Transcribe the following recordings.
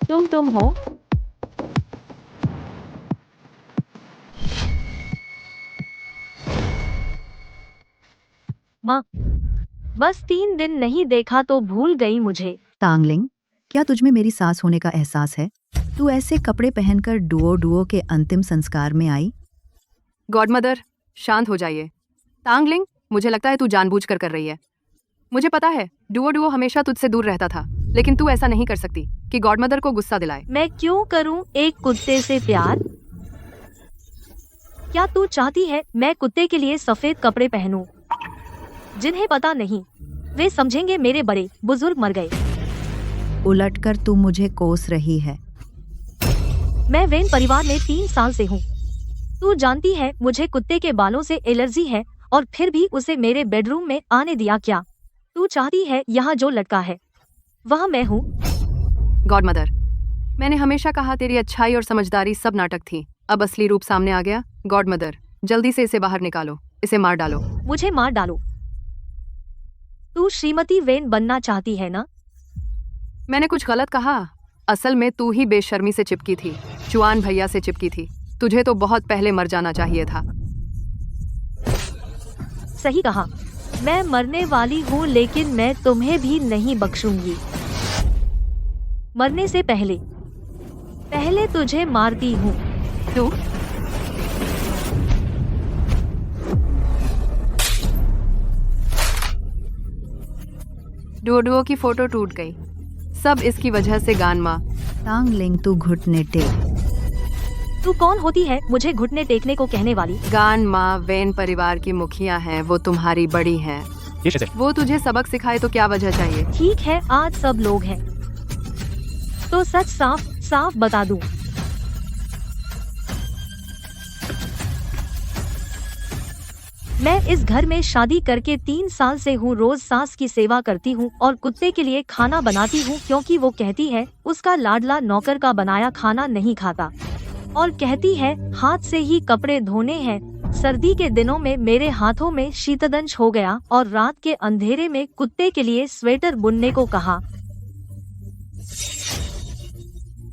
तुम हो। माँ, बस 3 दिन नहीं देखा तो भूल गई मुझे। टांगलिंग, क्या तुझमें मेरी सास होने का एहसास है? तू ऐसे कपड़े पहनकर डुओ डुओ के अंतिम संस्कार में आई? गॉडमदर, शांत हो जाइए। टांगलिंग, मुझे लगता है तू जानबूझकर कर रही है। मुझे पता है डुओ डुओ हमेशा तुझसे दूर रहता था, लेकिन तू ऐसा नहीं कर सकती कि गॉडमदर को गुस्सा दिलाए। मैं क्यों करूं एक कुत्ते से प्यार? क्या तू चाहती है मैं कुत्ते के लिए सफेद कपड़े पहनूं? जिन्हें पता नहीं, वे समझेंगे मेरे बड़े बुजुर्ग मर गए। उलटकर तू मुझे कोस रही है। मैं वेन परिवार में 3 साल से हूँ। तू जानती है मुझे कुत्ते के बालों से एलर्जी है, और फिर भी उसे मेरे बेडरूम में आने दिया क्या? तू चाहती है यहाँ जो लटका है वह मैं हूँ? गॉडमदर, मैंने हमेशा कहा तेरी अच्छाई और समझदारी सब नाटक थी। अब असली रूप सामने आ गया। गॉडमदर, जल्दी से इसे बाहर निकालो, इसे मार डालो। मुझे मार डालो। तू श्रीमती वेन बनना चाहती है ना? मैंने कुछ गलत कहा? असल में तू ही बेशर्मी से चिपकी थी, चुआन भैया से चिपकी थी। तुझे तो बहुत पहले मर जाना चाहिए था। सही कहा, मैं मरने वाली हूँ, लेकिन मैं तुम्हें भी नहीं बख्शूंगी। मरने से पहले पहले तुझे मारती हूँ। तू डुओ की फोटो टूट गई, सब इसकी वजह से। गान माँ, टांगलिंग, तू घुटने टेक। तू कौन होती है मुझे घुटने टेकने को कहने वाली? गान माँ वेन परिवार की मुखिया हैं, वो तुम्हारी बड़ी हैं। वो तुझे सबक सिखाए तो क्या वजह चाहिए? ठीक है, आज सब लोग हैं तो सच साफ साफ बता दूं। मैं इस घर में शादी करके 3 साल से हूँ। रोज सास की सेवा करती हूँ और कुत्ते के लिए खाना बनाती हूँ, क्योंकि वो कहती है उसका लाडला नौकर का बनाया खाना नहीं खाता, और कहती है हाथ से ही कपड़े धोने हैं। सर्दी के दिनों में मेरे हाथों में शीतदंश हो गया और रात के अंधेरे में कुत्ते के लिए स्वेटर बुनने को कहा।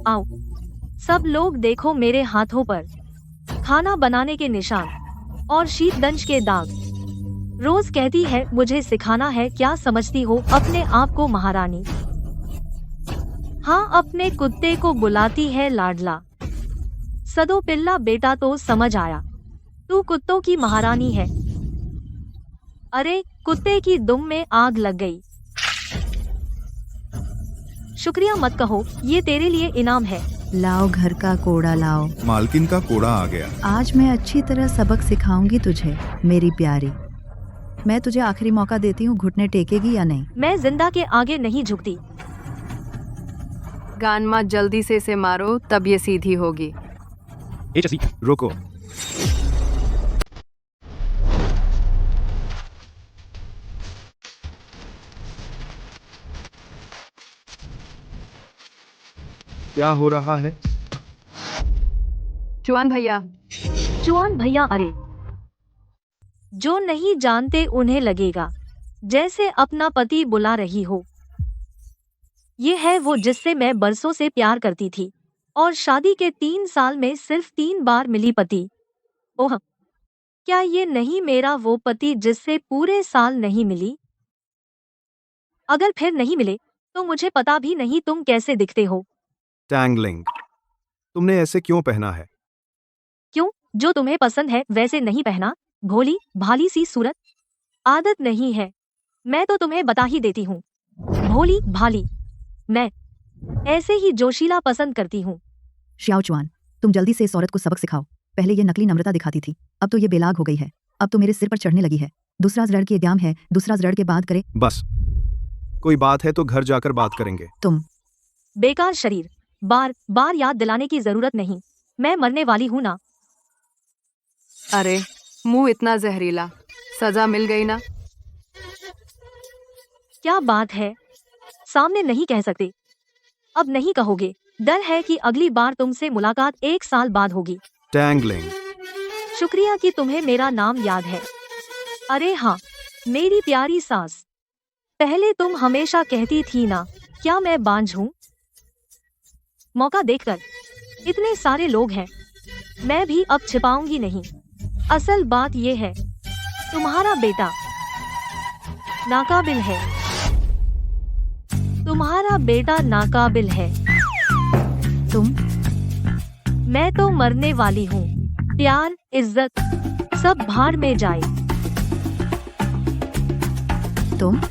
आओ सब लोग देखो मेरे हाथों पर खाना बनाने के निशान और शीतदंश के दाग। रोज कहती है मुझे सिखाना है। क्या समझती हो अपने आप को महारानी? हाँ, अपने कुत्ते को बुलाती है लाडला। सदो पिल्ला बेटा, तो समझ आया, तू कुत्तों की महारानी है। अरे कुत्ते की दुम में आग लग गई। शुक्रिया मत कहो, ये तेरे लिए इनाम है। लाओ घर का कोड़ा लाओ। मालकिन का कोड़ा आ गया। आज मैं अच्छी तरह सबक सिखाऊंगी तुझे मेरी प्यारी। मैं तुझे आखिरी मौका देती हूँ, घुटने टेकेगी या नहीं? मैं जिंदा के आगे नहीं झुकती। गान माँ, जल्दी से इसे मारो, तब ये सीधी होगी। रुको। क्या हो रहा है? चुआन भैया। चुआन भैया? अरे, जो नहीं जानते उन्हें लगेगा जैसे अपना पति बुला रही हो। ये है वो जिससे मैं बरसों से प्यार करती थी, और शादी के 3 साल में सिर्फ 3 बार मिली पति। ओह, क्या ये नहीं मेरा वो पति जिससे पूरे साल नहीं मिली? अगर फिर नहीं मिले तो मुझे पता भी नहीं तुम कैसे दिखते हो। टैंगलिंग, तुमने ऐसे क्यों पहना है? क्यों? जो तुम्हें पसंद है वैसे नहीं पहना। भोली भाली सी सूरत, आदत नहीं है। मैं तो तुम्हें बता ही देती हूँ, भोली भाली। मैं ऐसे ही जोशीला पसंद करती हूँ। श्याओ चुआन, तुम जल्दी से इस औरत को सबक सिखाओ। पहले ये नकली नम्रता दिखाती थी, अब तो ये बेलाग हो गई है। अब तो मेरे सिर पर चढ़ने लगी है। दूसरा जड़ की एग्जाम है, दूसरा जड़ के बाद करे। बस, कोई बात है तो घर जाकर बात करेंगे। तुम बेकार शरीर, बार बार याद दिलाने की जरूरत नहीं। मैं मरने वाली हूँ ना। अरे मुंह इतना जहरीला, सजा मिल गई ना। क्या बात है, सामने नहीं कह सकते? अब नहीं कहोगे? डर है कि अगली बार तुमसे मुलाकात 1 साल बाद होगी। टैंगलिंग, शुक्रिया कि तुम्हें मेरा नाम याद है। अरे हाँ, मेरी प्यारी सास। पहले तुम हमेशा कहती थी ना, क्या मैं बांझ हूँ? मौका देखकर। इतने सारे लोग हैं, मैं भी अब छिपाऊंगी नहीं। असल बात ये है, तुम्हारा बेटा नाकाबिल है। तुम्हारा बेटा नाकाबिल है। मैं तो मरने वाली हूँ। प्यार, इज्जत सब भाड़ में जाए। तुम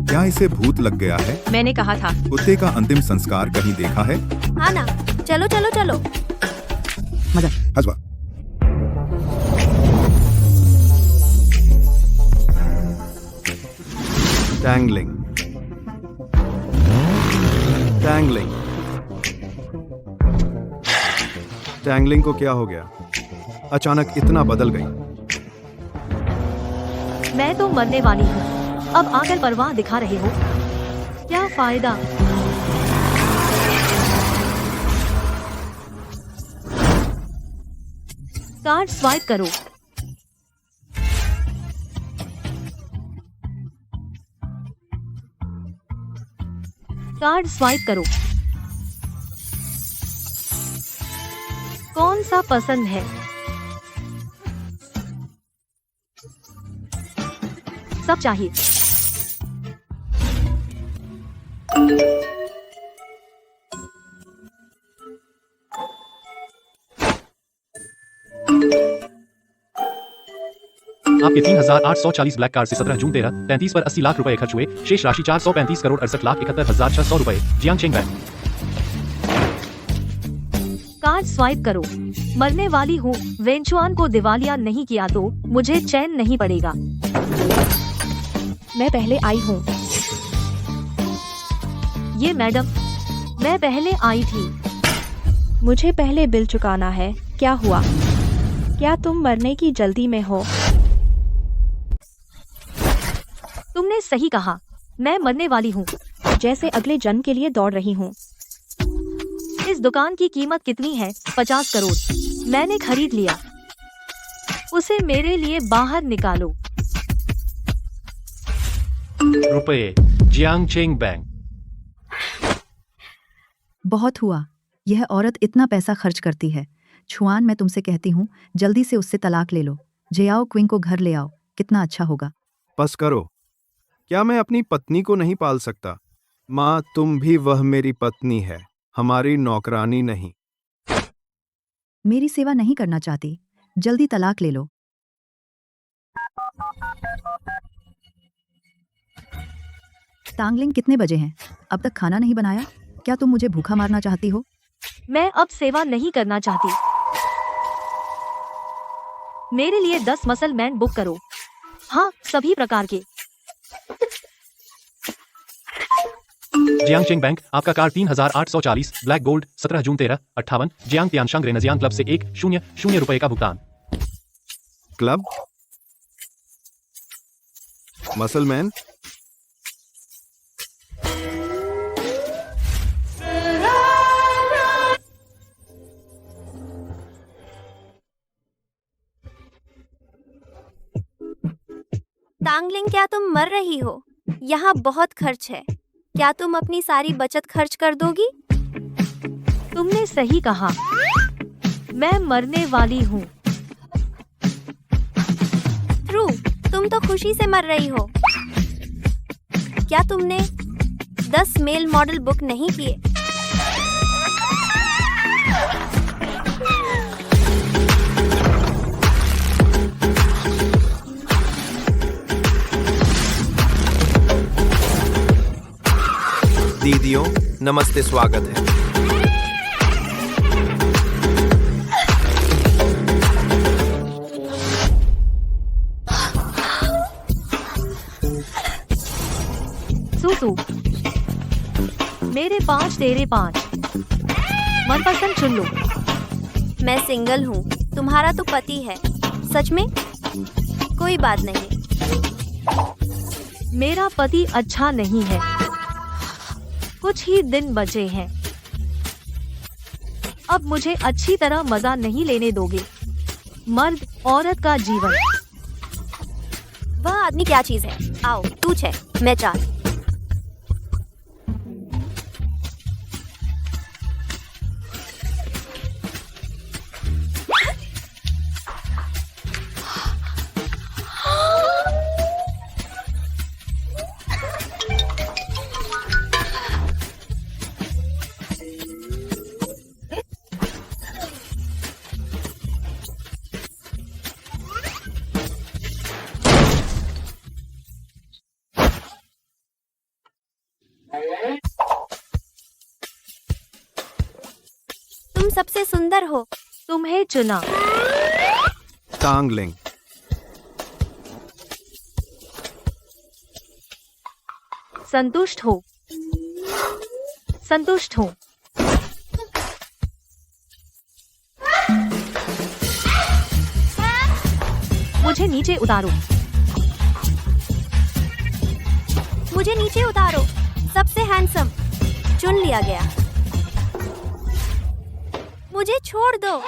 क्या इसे भूत लग गया है? मैंने कहा था। कुत्ते का अंतिम संस्कार कहीं देखा है? हाँ ना, चलो चलो चलो। मदर, हसवा। टैंगलिंग, टैंगलिंग, टैंगलिंग को क्या हो गया? अचानक इतना बदल गई। मैं तो मरने वाली हूँ, अब आकर परवाह दिखा रहे हो? क्या फायदा? कार्ड स्वाइप करो। कार्ड स्वाइप करो। कौन सा पसंद है? सब चाहिए। आपके 3,840 ब्लैक कार्ड से 17 जून 13:33 पर 80 लाख रुपए खर्च हुए। शेष राशि 435 करोड़ 68,71,600 रुपए। जियांगचेंग बैंक। कार्ड स्वाइप करो। मरने वाली हूँ, वेंचुआन को दिवालिया नहीं किया तो मुझे चैन नहीं पड़ेगा। मैं पहले आई हूँ। ये मैडम, मैं पहले आई थी। मुझे पहले बिल चुकाना है। क्या हुआ? क्या तुम मरने की जल्दी में हो? तुमने सही कहा, मैं मरने वाली हूँ। जैसे अगले जन्म के लिए दौड़ रही हूँ। इस दुकान की कीमत कितनी है? 50 करोड़। मैंने खरीद लिया। उसे मेरे लिए बाहर निकालो। रुपए। जियांगचेंग बैंक। बहुत हुआ। यह औरत इतना पैसा खर्च करती है। छुआन, मैं तुमसे कहती हूँ, जल्दी से उससे तलाक ले लो। जियाओ क्विंग को घर ले आओ, कितना अच्छा होगा। बस करो। क्या मैं अपनी पत्नी को नहीं पाल सकता? माँ, तुम भी वह मेरी पत्नी है, हमारी नौकरानी नहीं। मेरी सेवा नहीं करना चाहती? जल्दी तलाक ले लो। तांगलिंग, कितने बजे हैं? अब तक खाना नहीं बनाया? क्या तुम मुझे भूखा मारना चाहती हो? मैं अब सेवा नहीं करना चाहती। मेरे लिए 10 मसल मैन बुक करो। हाँ, सभी प्रकार के। जियांगचेंग बैंक। आपका कार्ड 3,840 ब्लैक गोल्ड 17 जून 13:58। जियांग तियानशांग रेनेजियांग क्लब से 100 रुपए का भुगतान। क्लब? मसलमैन? तांगलिंग, क्या तुम मर रही हो? यहाँ बहुत खर्च है। क्या तुम अपनी सारी बचत खर्च कर दोगी? तुमने सही कहा, मैं मरने वाली हूँ। ट्रू, तुम तो खुशी से मर रही हो। क्या तुमने 10 मेल मॉडल बुक नहीं किए? दीदियों, नमस्ते, स्वागत है। सूसू, मेरे 5 तेरे 5। मनपसंद चुन लो। मैं सिंगल हूँ, तुम्हारा तो पति है। सच में? कोई बात नहीं। मेरा पति अच्छा नहीं है। कुछ ही दिन बचे हैं। अब मुझे अच्छी तरह मजा नहीं लेने दोगे। मर्द औरत का जीवन। वह आदमी क्या चीज है? आओ, तू 6, मैं 4। सबसे सुंदर हो। तुम्हें चुना। टांगलिंग, संतुष्ट हो। संतुष्ट हो। मुझे नीचे उतारो। मुझे नीचे उतारो। सबसे हैंडसम चुन लिया गया। मुझे छोड़ दो।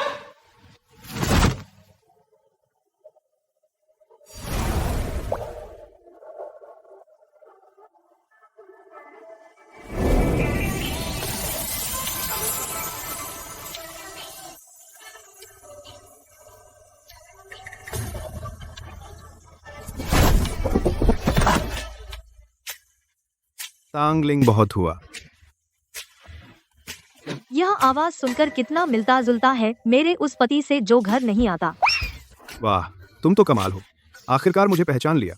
टांगलिंग बहुत हुआ। यह आवाज सुनकर कितना मिलता जुलता है मेरे उस पति से जो घर नहीं आता। वाह, तुम तो कमाल हो, आखिरकार मुझे पहचान लिया।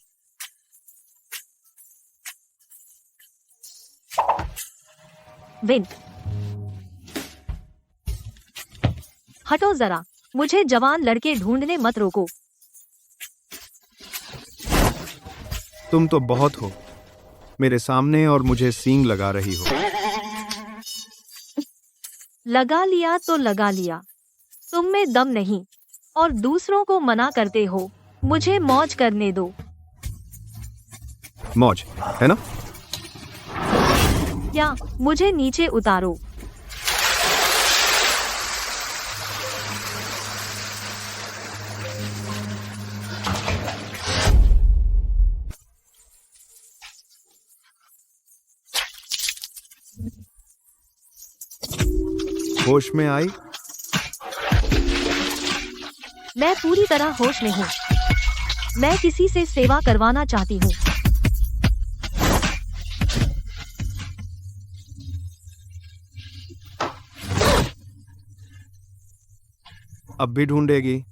विन, हटो जरा, मुझे जवान लड़के ढूंढने मत रोको। तुम तो बहुत हो मेरे सामने और मुझे सींग लगा रही हो। लगा लिया तो लगा लिया, तुम में दम नहीं और दूसरों को मना करते हो। मुझे मौज करने दो। मौज है ना? क्या? मुझे नीचे उतारो। होश में आई? मैं पूरी तरह होश में हूँ। मैं किसी से सेवा करवाना चाहती हूँ। अब भी ढूंढेगी?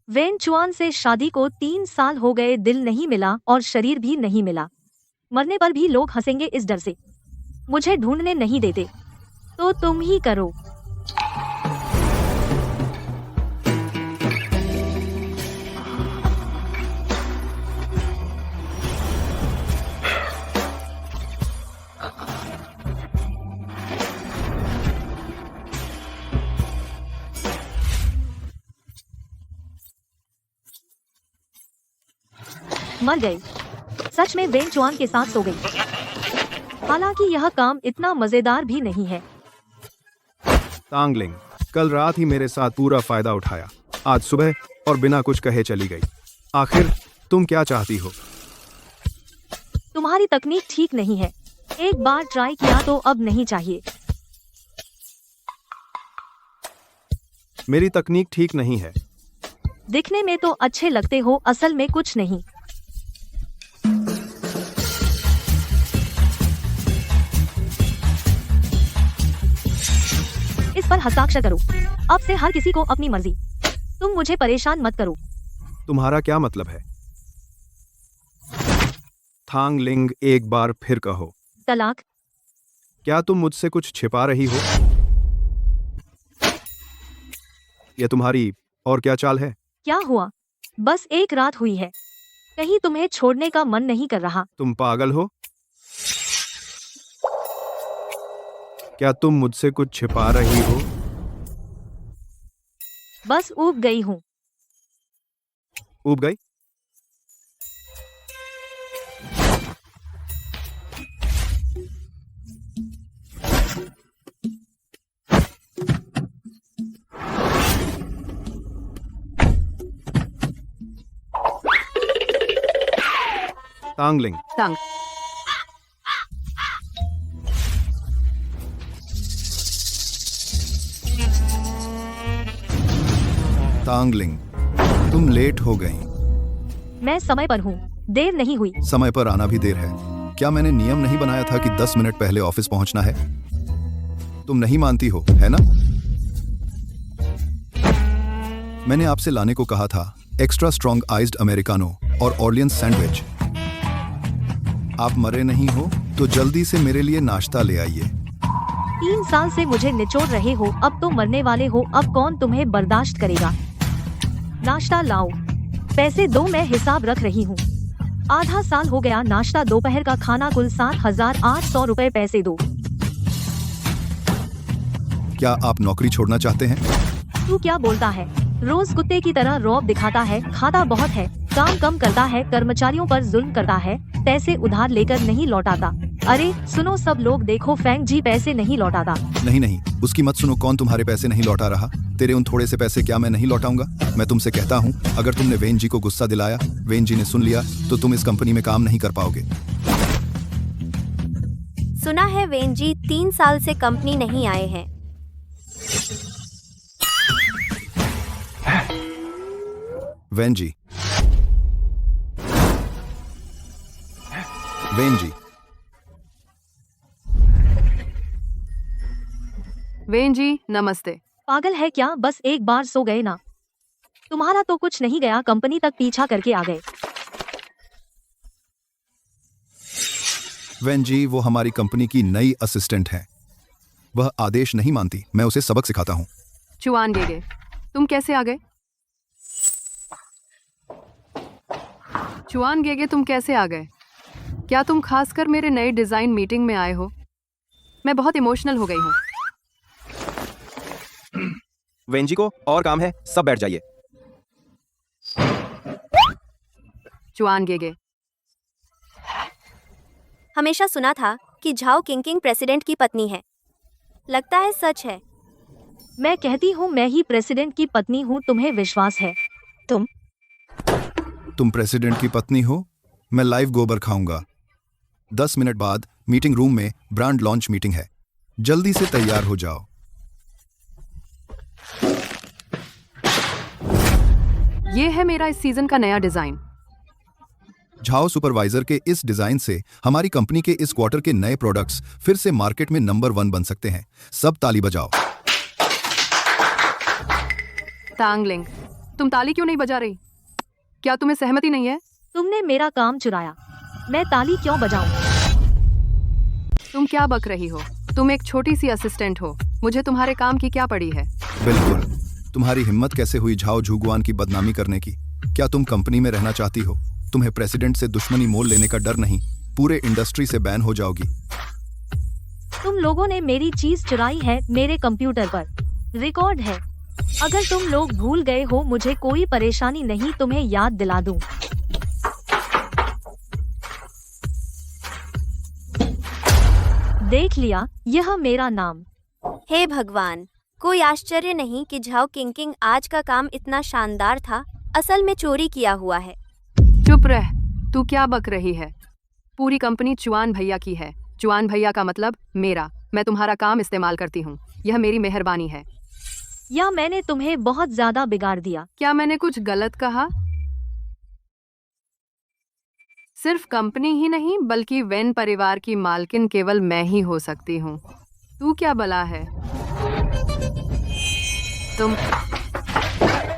वेन चुआन से शादी को 3 साल हो गए, दिल नहीं मिला और शरीर भी नहीं मिला। मरने पर भी लोग हंसेंगे इस डर से। मुझे ढूंढने नहीं देते तो तुम ही करो। मर गए। सच में वेन चुआन के साथ सो गई। हालांकि यह काम इतना मजेदार भी नहीं है। टांगलिंग, कल रात ही मेरे साथ पूरा फायदा उठाया, आज सुबह और बिना कुछ कहे चली गई। आखिर तुम क्या चाहती हो? तुम्हारी तकनीक ठीक नहीं है। एक बार ट्राई किया तो अब नहीं चाहिए। मेरी तकनीक ठीक नहीं है। दिखने में तो अच्छे लगते हो, असल में कुछ नहीं। इस पर हस्ताक्षर करो। अब से हर किसी को अपनी मर्जी। तुम मुझे परेशान मत करो। तुम्हारा क्या मतलब है? टांगलिंग, एक बार फिर कहो। तलाक। क्या तुम मुझसे कुछ छिपा रही हो? यह तुम्हारी और क्या चाल है? क्या हुआ? बस एक रात हुई है, कहीं तुम्हें छोड़ने का मन नहीं कर रहा। तुम पागल हो? क्या तुम मुझसे कुछ छिपा रही हो? बस ऊब गई हूँ। ऊब गई? टांगलिंग, टांग। टांगलिंग, तुम लेट हो गई। मैं समय पर हूँ, देर नहीं हुई। समय पर आना भी देर है। क्या मैंने नियम नहीं बनाया था कि 10 मिनट पहले ऑफिस पहुंचना है? तुम नहीं मानती हो, है ना? मैंने आपसे लाने को कहा था एक्स्ट्रा स्ट्रॉन्ग आइज्ड अमेरिकानो और ऑर्लियंस सैंडविच। आप मरे नहीं हो तो जल्दी से मेरे लिए नाश्ता ले आइए। 3 साल से मुझे निचोड़ रहे हो, अब तो मरने वाले हो, अब कौन तुम्हें बर्दाश्त करेगा। नाश्ता लाओ, पैसे दो, मैं हिसाब रख रही हूँ। आधा साल हो गया, नाश्ता दोपहर का खाना कुल 7,800 रुपए, पैसे दो। क्या आप नौकरी छोड़ना चाहते हैं? तू क्या बोलता है? रोज कुत्ते की तरह रौब दिखाता है, खाता बहुत है, काम कम करता है, कर्मचारियों पर जुल्म करता है, पैसे उधार लेकर नहीं लौटाता। अरे सुनो सब लोग, देखो फैंग जी पैसे नहीं लौटाता। नहीं नहीं, उसकी मत सुनो। कौन तुम्हारे पैसे नहीं लौटा रहा? तेरे उन थोड़े से पैसे क्या मैं नहीं लौटाऊंगा? मैं तुमसे कहता हूँ, अगर तुमने वेन जी को गुस्सा दिलाया, वेन जी ने सुन लिया, तो तुम इस कंपनी में काम नहीं कर पाओगे। सुना है वेन जी 3 साल से कंपनी नहीं आए हैं। वेन जी, वेन जी, वेन जी नमस्ते। पागल है क्या? बस एक बार सो गए ना। तुम्हारा तो कुछ नहीं गया, कंपनी तक पीछा करके आ गए। वेन जी, वो हमारी कंपनी की नई असिस्टेंट है। वह आदेश नहीं मानती, मैं उसे सबक सिखाता हूँ। चुआन गेगे, तुम कैसे आ गए? चुआन गेगे, तुम कैसे आ गए? क्या तुम खासकर मेरे नए डिजाइन मीटिंग में आए हो? मैं बहुत इमोशनल हो गई हूँ। वेन जी को और काम है, सब बैठ जाइए। चुआन गेगे, हमेशा सुना था कि झाओ किंकिंग प्रेसिडेंट की पत्नी है, लगता है सच है। मैं कहती हूँ मैं ही प्रेसिडेंट की पत्नी हूँ, तुम्हें विश्वास है? तुम प्रेसिडेंट की पत्नी हो? मैं लाइव गोबर खाऊंगा। 10 मिनट बाद मीटिंग रूम में ब्रांड लॉन्च मीटिंग है, जल्दी से तैयार हो जाओ। ये है मेरा इस सीजन का नया डिजाइन। झाओ सुपरवाइजर के इस डिजाइन से हमारी कंपनी के इस क्वार्टर के नए प्रोडक्ट्स फिर से मार्केट में नंबर 1 बन सकते हैं। सब ताली बजाओ। तांगलिंग, तुम ताली क्यों नहीं बजा रही? क्या तुम्हें सहमति नहीं है? तुमने मेरा काम चुराया, मैं ताली क्यों बजाऊं? तुम क्या बक रही हो? तुम एक छोटी सी असिस्टेंट हो, मुझे तुम्हारे काम की क्या पड़ी है? बिल्कुल, तुम्हारी हिम्मत कैसे हुई झाओ झुगुआन की बदनामी करने की? क्या तुम कंपनी में रहना चाहती हो? तुम्हें प्रेसिडेंट से दुश्मनी मोल लेने का डर नहीं, पूरे इंडस्ट्री से बैन हो जाओगी। तुम लोगों ने मेरी चीज चुराई है, मेरे कंप्यूटर पर रिकॉर्ड है। अगर तुम लोग भूल गए हो, मुझे कोई परेशानी नहीं, तुम्हें याद दिला दूं। देख लिया, यह मेरा नाम। हे भगवान, कोई आश्चर्य नहीं कि झाओ किंकिंग आज का काम इतना शानदार था, असल में चोरी किया हुआ है। चुप रह, तू क्या बक रही है? पूरी कंपनी चुआन भैया की है। चुआन भैया का मतलब मेरा। मैं तुम्हारा काम इस्तेमाल करती हूँ, यह मेरी मेहरबानी है। या मैंने तुम्हें बहुत ज्यादा बिगाड़ दिया? क्या मैंने कुछ गलत कहा? सिर्फ कंपनी ही नहीं बल्कि वेन परिवार की मालकिन केवल मैं ही हो सकती हूँ। तू क्या बला है? तुम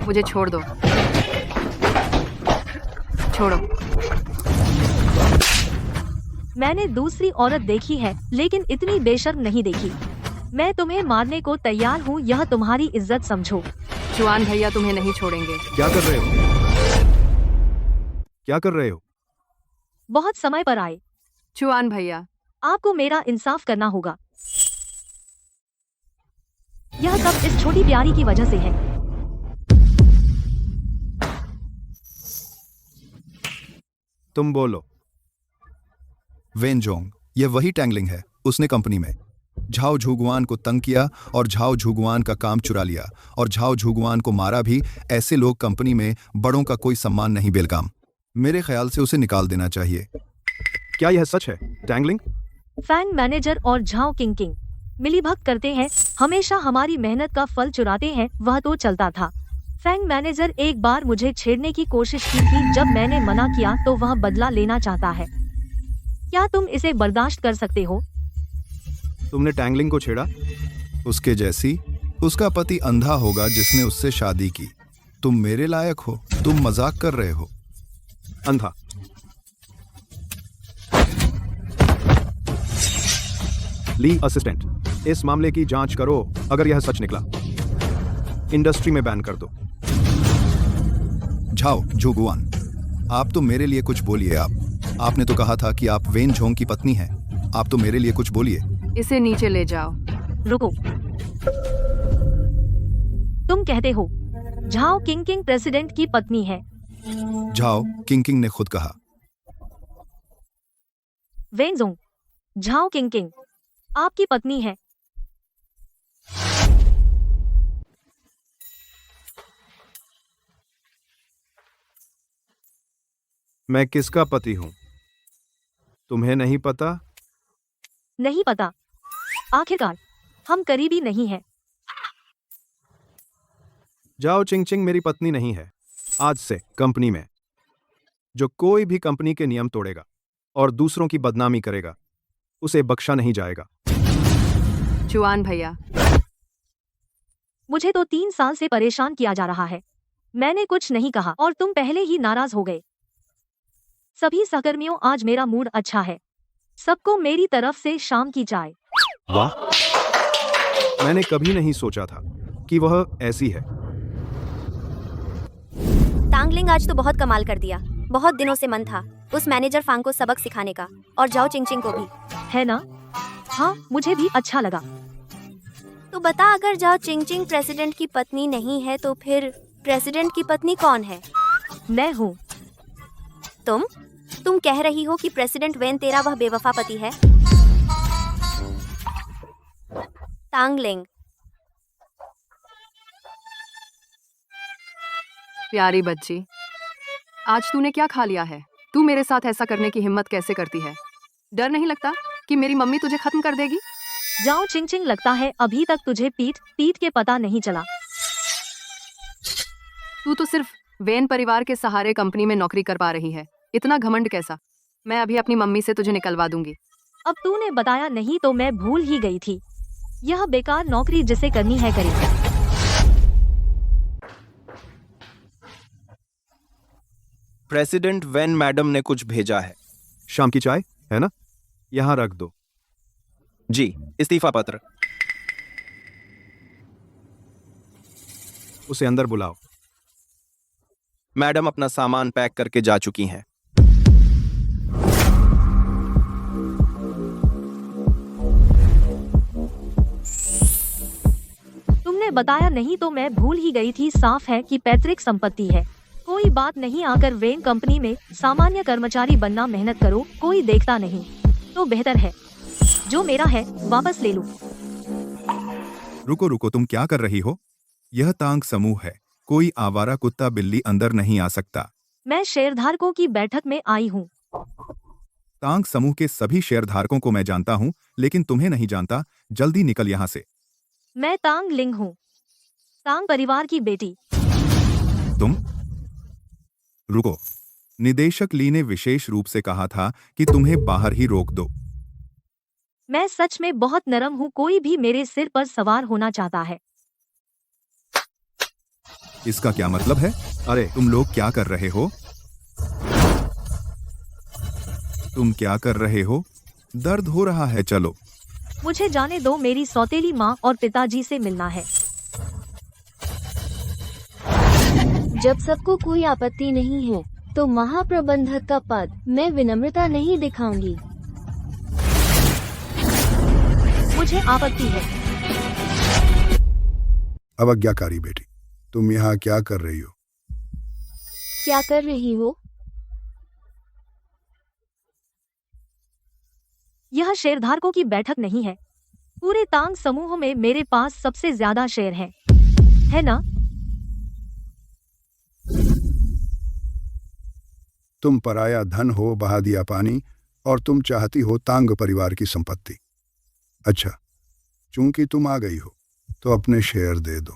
मुझे छोड़ दो, छोड़ो। मैंने दूसरी औरत देखी है, लेकिन इतनी बेशर्म नहीं देखी। मैं तुम्हें मारने को तैयार हूँ, यह तुम्हारी इज्जत समझो। चुआन भैया तुम्हें नहीं छोड़ेंगे। क्या कर रहे हो? क्या कर रहे हो? बहुत समय पर आए। चुआन भैया, आपको मेरा इंसाफ करना होगा। यह सब इस छोटी प्यारी की वजह से है। तुम बोलो। वेन जोंग, ये वही टैंगलिंग है। उसने कंपनी में झाओ झुगुआन को तंग किया और झाओ झुगुआन का काम चुरा लिया और झाओ झुगुआन को मारा भी। ऐसे लोग कंपनी में बड़ों का कोई सम्मान नहीं। बेलगाम, मेरे ख्याल से उसे निकाल देना चाहिए। क्या यह सच है? टैंगलिंग, फैंग मैनेजर और झाओ किंकिंग मिलीभगत करते हैं, हमेशा हमारी मेहनत का फल चुराते हैं। वह तो चलता था। फैंग मैनेजर एक बार मुझे छेड़ने की कोशिश की थी, जब मैंने मना किया तो वह बदला लेना चाहता है। क्या तुम इसे बर्दाश्त कर सकते हो? तुमने टैंगलिंग को छेड़ा? उसके जैसी? उसका पति अंधा होगा जिसने उससे शादी की। तुम मेरे लायक हो? तुम मजाक कर रहे हो। अंधा? ली असिस्टेंट, इस मामले की जांच करो। अगर यह सच निकला, इंडस्ट्री में बैन कर दो। झाओ झुगुआन, आप तो मेरे लिए कुछ बोलिए। आपने तो कहा था कि आप वेन झोंग की पत्नी हैं। आप तो मेरे लिए कुछ बोलिए। इसे नीचे ले जाओ। रुको, तुम कहते हो झाओ किंग प्रेसिडेंट की पत्नी है। झाओ किंग ने खुद कहा। वेनजोंग, झाओ किंग आपकी पत्नी है। मैं किसका पति हूं, तुम्हें नहीं पता? नहीं पता। आखिरकार हम करीबी नहीं हैं। जाओ चिंग मेरी पत्नी नहीं है। आज से कंपनी में जो कोई भी कंपनी के नियम तोड़ेगा और दूसरों की बदनामी करेगा, उसे बख्शा नहीं जाएगा। जुआन भैया, मुझे तो 3 साल से परेशान किया जा रहा है। मैंने कुछ नहीं कहा और तुम पहले ही नाराज हो गए। सभी सहकर्मियों, आज मेरा मूड अच्छा है। सबको मेरी तरफ से शाम की चाय। वाह, मैंने कभी नहीं सोचा था कि वह ऐसी है। तांगलिंग आज तो बहुत कमाल कर दिया। बहुत दिनों से मन था उस मैनेजर फांग को सबक सिखाने का, और जाओ चिंग को भी। है ना? हाँ, मुझे भी अच्छा लगा। तो बता, अगर जाओ चिंग प्रेसिडेंट की पत्नी नहीं है तो फिर प्रेसिडेंट की पत्नी कौन है? मैं हूँ। तुम कह रही हो कि प्रेसिडेंट वेन तेरा वह बेवफा पति है? तांगलिंग, प्यारी बच्ची, आज तूने क्या खा लिया है? तू मेरे साथ ऐसा करने की हिम्मत कैसे करती है? डर नहीं लगता कि मेरी मम्मी तुझे खत्म कर देगी? जाओ चिंग, लगता है अभी तक तुझे पीठ के पता नहीं चला। तू तो सिर्फ वेन परिवार के सहारे कंपनी में नौकरी कर पा रही है। इतना घमंड कैसा? मैं अभी अपनी मम्मी से तुझे निकलवा दूंगी। अब तूने बताया नहीं तो मैं भूल ही गई थी। यह बेकार नौकरी जिसे करनी है करे। प्रेसिडेंट वेन मैडम ने कुछ भेजा है। शाम की चाय है ना? यहां रख दो। जी, इस्तीफा पत्र। उसे अंदर बुलाओ। मैडम अपना सामान पैक करके जा चुकी हैं। तुमने बताया नहीं तो मैं भूल ही गई थी। साफ है कि पैतृक संपत्ति है। कोई बात नहीं, आकर वेन कंपनी में सामान्य कर्मचारी बनना। मेहनत करो, कोई देखता नहीं तो बेहतर है। जो मेरा है वापस ले लूं। रुको, तुम क्या कर रही हो? यह तांग समूह है। कोई आवारा कुत्ता बिल्ली अंदर नहीं आ सकता। मैं शेयरधारकों की बैठक में आई हूँ। तांग समूह के सभी शेयरधारकों को मैं जानता हूँ, लेकिन तुम्हें नहीं जानता। जल्दी निकल यहाँ से। मैं तांग लिंग हूँ, तांग परिवार की बेटी। तुम रुको। निदेशक ली ने विशेष रूप से कहा था कि तुम्हें बाहर ही रोक दो। मैं सच में बहुत नरम हूँ। कोई भी मेरे सिर पर सवार होना चाहता है। इसका क्या मतलब है? अरे तुम लोग क्या कर रहे हो? तुम क्या कर रहे हो? दर्द हो रहा है। चलो मुझे जाने दो। मेरी सौतेली माँ और पिताजी से मिलना है। जब सबको कोई आपत्ति नहीं है तो महाप्रबंधक का पद मैं विनम्रता नहीं दिखाऊंगी। मुझे आपत्ति है। अवज्ञाकारी बेटी, तुम यहाँ क्या कर रही हो? क्या कर रही हो? यह शेयरधारकों की बैठक नहीं है। पूरे तांग समूह में मेरे पास सबसे ज्यादा शेयर हैं, है ना? तुम पराया धन हो, बहा दिया पानी, और तुम चाहती हो तांग परिवार की संपत्ति। अच्छा, चूंकि तुम आ गई हो तो अपने शेयर दे दो।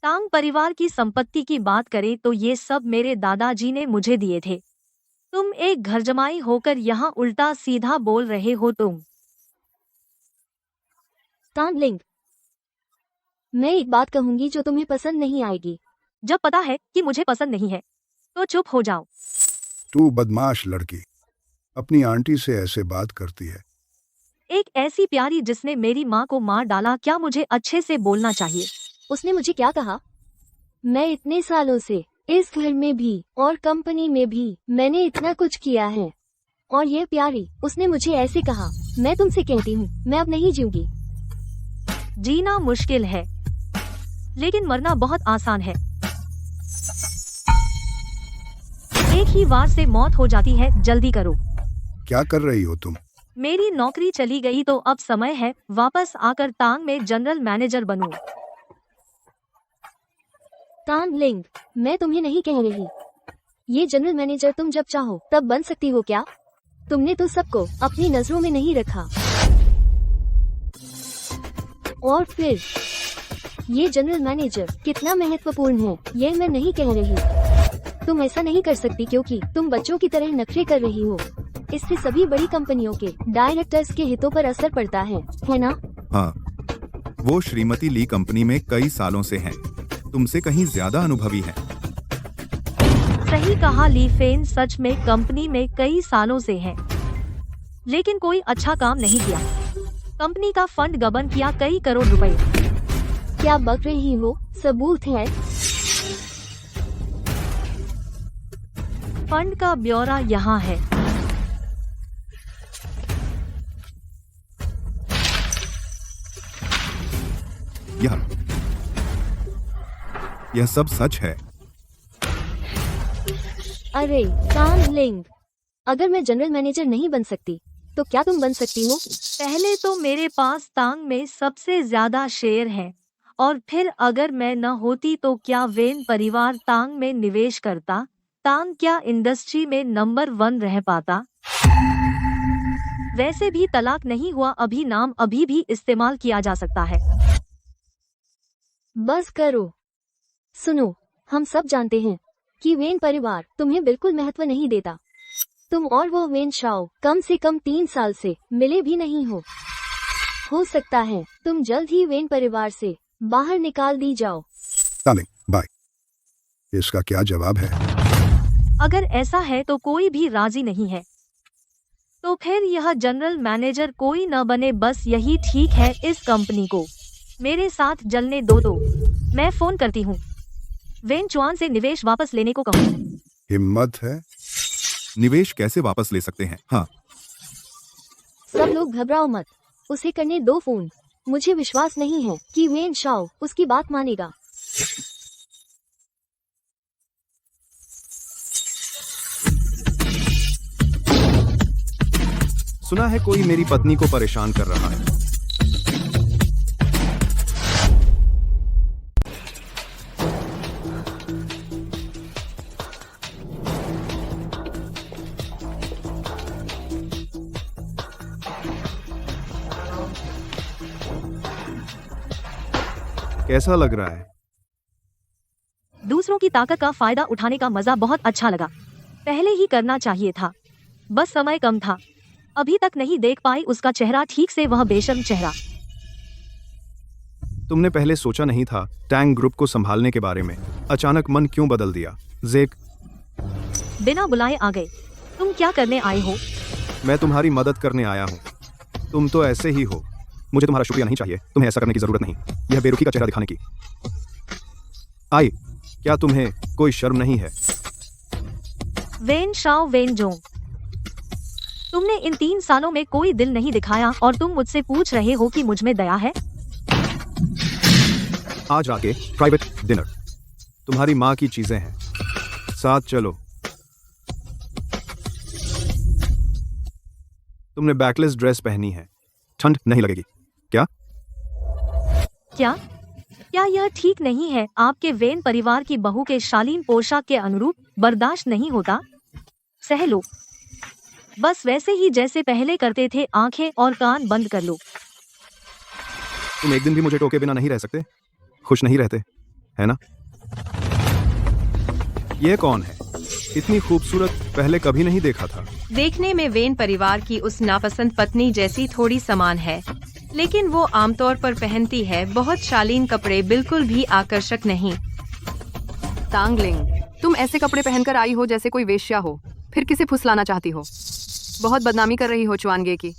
तांग परिवार की संपत्ति की बात करें तो ये सब मेरे दादाजी ने मुझे दिए थे। तुम एक घर जमाई होकर यहाँ उल्टा सीधा बोल रहे हो। तुम तांगलिंग, मैं एक बात कहूंगी जो तुम्हें पसंद नहीं आएगी। जब पता है कि मुझे पसंद नहीं है तो चुप हो जाओ। तू बदमाश लड़की, अपनी आंटी से ऐसे बात करती है। एक ऐसी प्यारी जिसने मेरी माँ को मार डाला, क्या मुझे अच्छे से बोलना चाहिए? उसने मुझे क्या कहा? मैं इतने सालों से इस घर में भी और कंपनी में भी मैंने इतना कुछ किया है, और ये प्यारी उसने मुझे ऐसे कहा। मैं तुमसे कहती हूँ, मैं अब नहीं जीऊंगी। जीना मुश्किल है, लेकिन मरना बहुत आसान है। एक ही बार से मौत हो जाती है, जल्दी करो। क्या कर रही हो तुम? मेरी नौकरी चली गई तो अब समय है वापस आकर तांग में जनरल मैनेजर बनूं। तांग लिंग, मैं तुम्हें नहीं कह रही। ये जनरल मैनेजर तुम जब चाहो तब बन सकती हो क्या? तुमने तो सबको अपनी नजरों में नहीं रखा। और फिर ये जनरल मैनेजर कितना महत्वपूर्ण है ये मैं नहीं कह रही। तुम ऐसा नहीं कर सकती क्योंकि तुम बच्चों की तरह नखरे कर रही हो। इससे सभी बड़ी कंपनियों के डायरेक्टर्स के हितों पर असर पड़ता है ना? हाँ, वो श्रीमती ली कंपनी में कई सालों से हैं। तुमसे कहीं ज्यादा अनुभवी हैं। सही कहा ली फेन, सच में कंपनी में कई सालों से है, लेकिन कोई अच्छा काम नहीं किया। कंपनी का फंड गबन किया, कई करोड़ रुपए। क्या बक रही हो? सबूत है। फंड का ब्यौरा यहाँ है। यह सब सच है। अरे तांग लिंग, अगर मैं जनरल मैनेजर नहीं बन सकती तो क्या तुम बन सकती हो? पहले तो मेरे पास तांग में सबसे ज्यादा शेयर हैं, और फिर अगर मैं न होती तो क्या वेन परिवार तांग में निवेश करता? तांग क्या इंडस्ट्री में नंबर 1 रह पाता? वैसे भी तलाक नहीं हुआ अभी, नाम अभी भी इस्तेमाल किया जा सकता है। बस करो। सुनो, हम सब जानते हैं कि वेन परिवार तुम्हें बिल्कुल महत्व नहीं देता। तुम और वो वेन शाओ कम से कम 3 साल से मिले भी नहीं हो सकता है तुम जल्द ही वेन परिवार से बाहर निकाल दी जाओ। Darling, bye. इसका क्या जवाब है? अगर ऐसा है तो कोई भी राजी नहीं है, तो फिर यह जनरल मैनेजर कोई न बने, बस यही ठीक है। इस कंपनी को मेरे साथ जलने दो। मैं फोन करती हूँ, वेन चुआन से निवेश वापस लेने को कहूँ। हिम्मत है? निवेश कैसे वापस ले सकते हैं? हाँ, सब लोग घबराओ मत, उसे करने दो फोन। मुझे विश्वास नहीं है कि वेन शाओ उसकी बात मानेगा। सुना है कोई मेरी पत्नी को परेशान कर रहा है। कैसा लग रहा है? दूसरों की ताकत का फायदा उठाने का मजा बहुत अच्छा लगा। पहले ही करना चाहिए था, बस समय कम था। अभी तक नहीं देख पाई उसका चेहरा ठीक से, वह बेशर्म चेहरा। तुमने पहले सोचा नहीं था टैंग ग्रुप को संभालने के बारे में? अचानक मन क्यों बदल दिया? जेक, बिना बुलाए आ गए। तुम क्या करने आए हो? मैं तुम्हारी मदद करने आया हूँ। तुम तो ऐसे ही हो। मुझे तुम्हारा शुक्रिया नहीं चाहिए, तुम्हें ऐसा करने की जरूरत नहीं। यह बेरुखी का चेहरा दिखाने की। आई, क्या तुम्हें कोई शर्म नहीं है? वेन शाओ वेन जोंग, तुमने इन 3 सालों में कोई दिल नहीं दिखाया और तुम मुझसे पूछ रहे हो कि मुझ में दया है? आज आके प्राइवेट डिनर, तुम्हारी माँ की चीजें हैं, साथ चलो। तुमने बैकलेस ड्रेस पहनी है, ठंड नहीं लगेगी क्या? क्या यह ठीक नहीं है? आपके वेन परिवार की बहू के शालीन पोशाक के अनुरूप बर्दाश्त नहीं होता? सह लो, बस वैसे ही जैसे पहले करते थे। आंखें और कान बंद कर लो। तुम एक दिन भी मुझे टोके बिना नहीं रह सकते? खुश नहीं रहते, है ना? यह कौन है? इतनी खूबसूरत पहले कभी नहीं देखा था। देखने में वेन परिवार की उस नापसंद पत्नी जैसी थोड़ी समान है, लेकिन वो आमतौर पर पहनती है बहुत शालीन कपड़े, बिल्कुल भी आकर्षक नहीं। तांगलिंग, तुम ऐसे कपड़े पहनकर आई हो जैसे कोई वेश्या हो, फिर किसे फुसलाना चाहती हो? बहुत बदनामी कर रही हो चुआनगे की।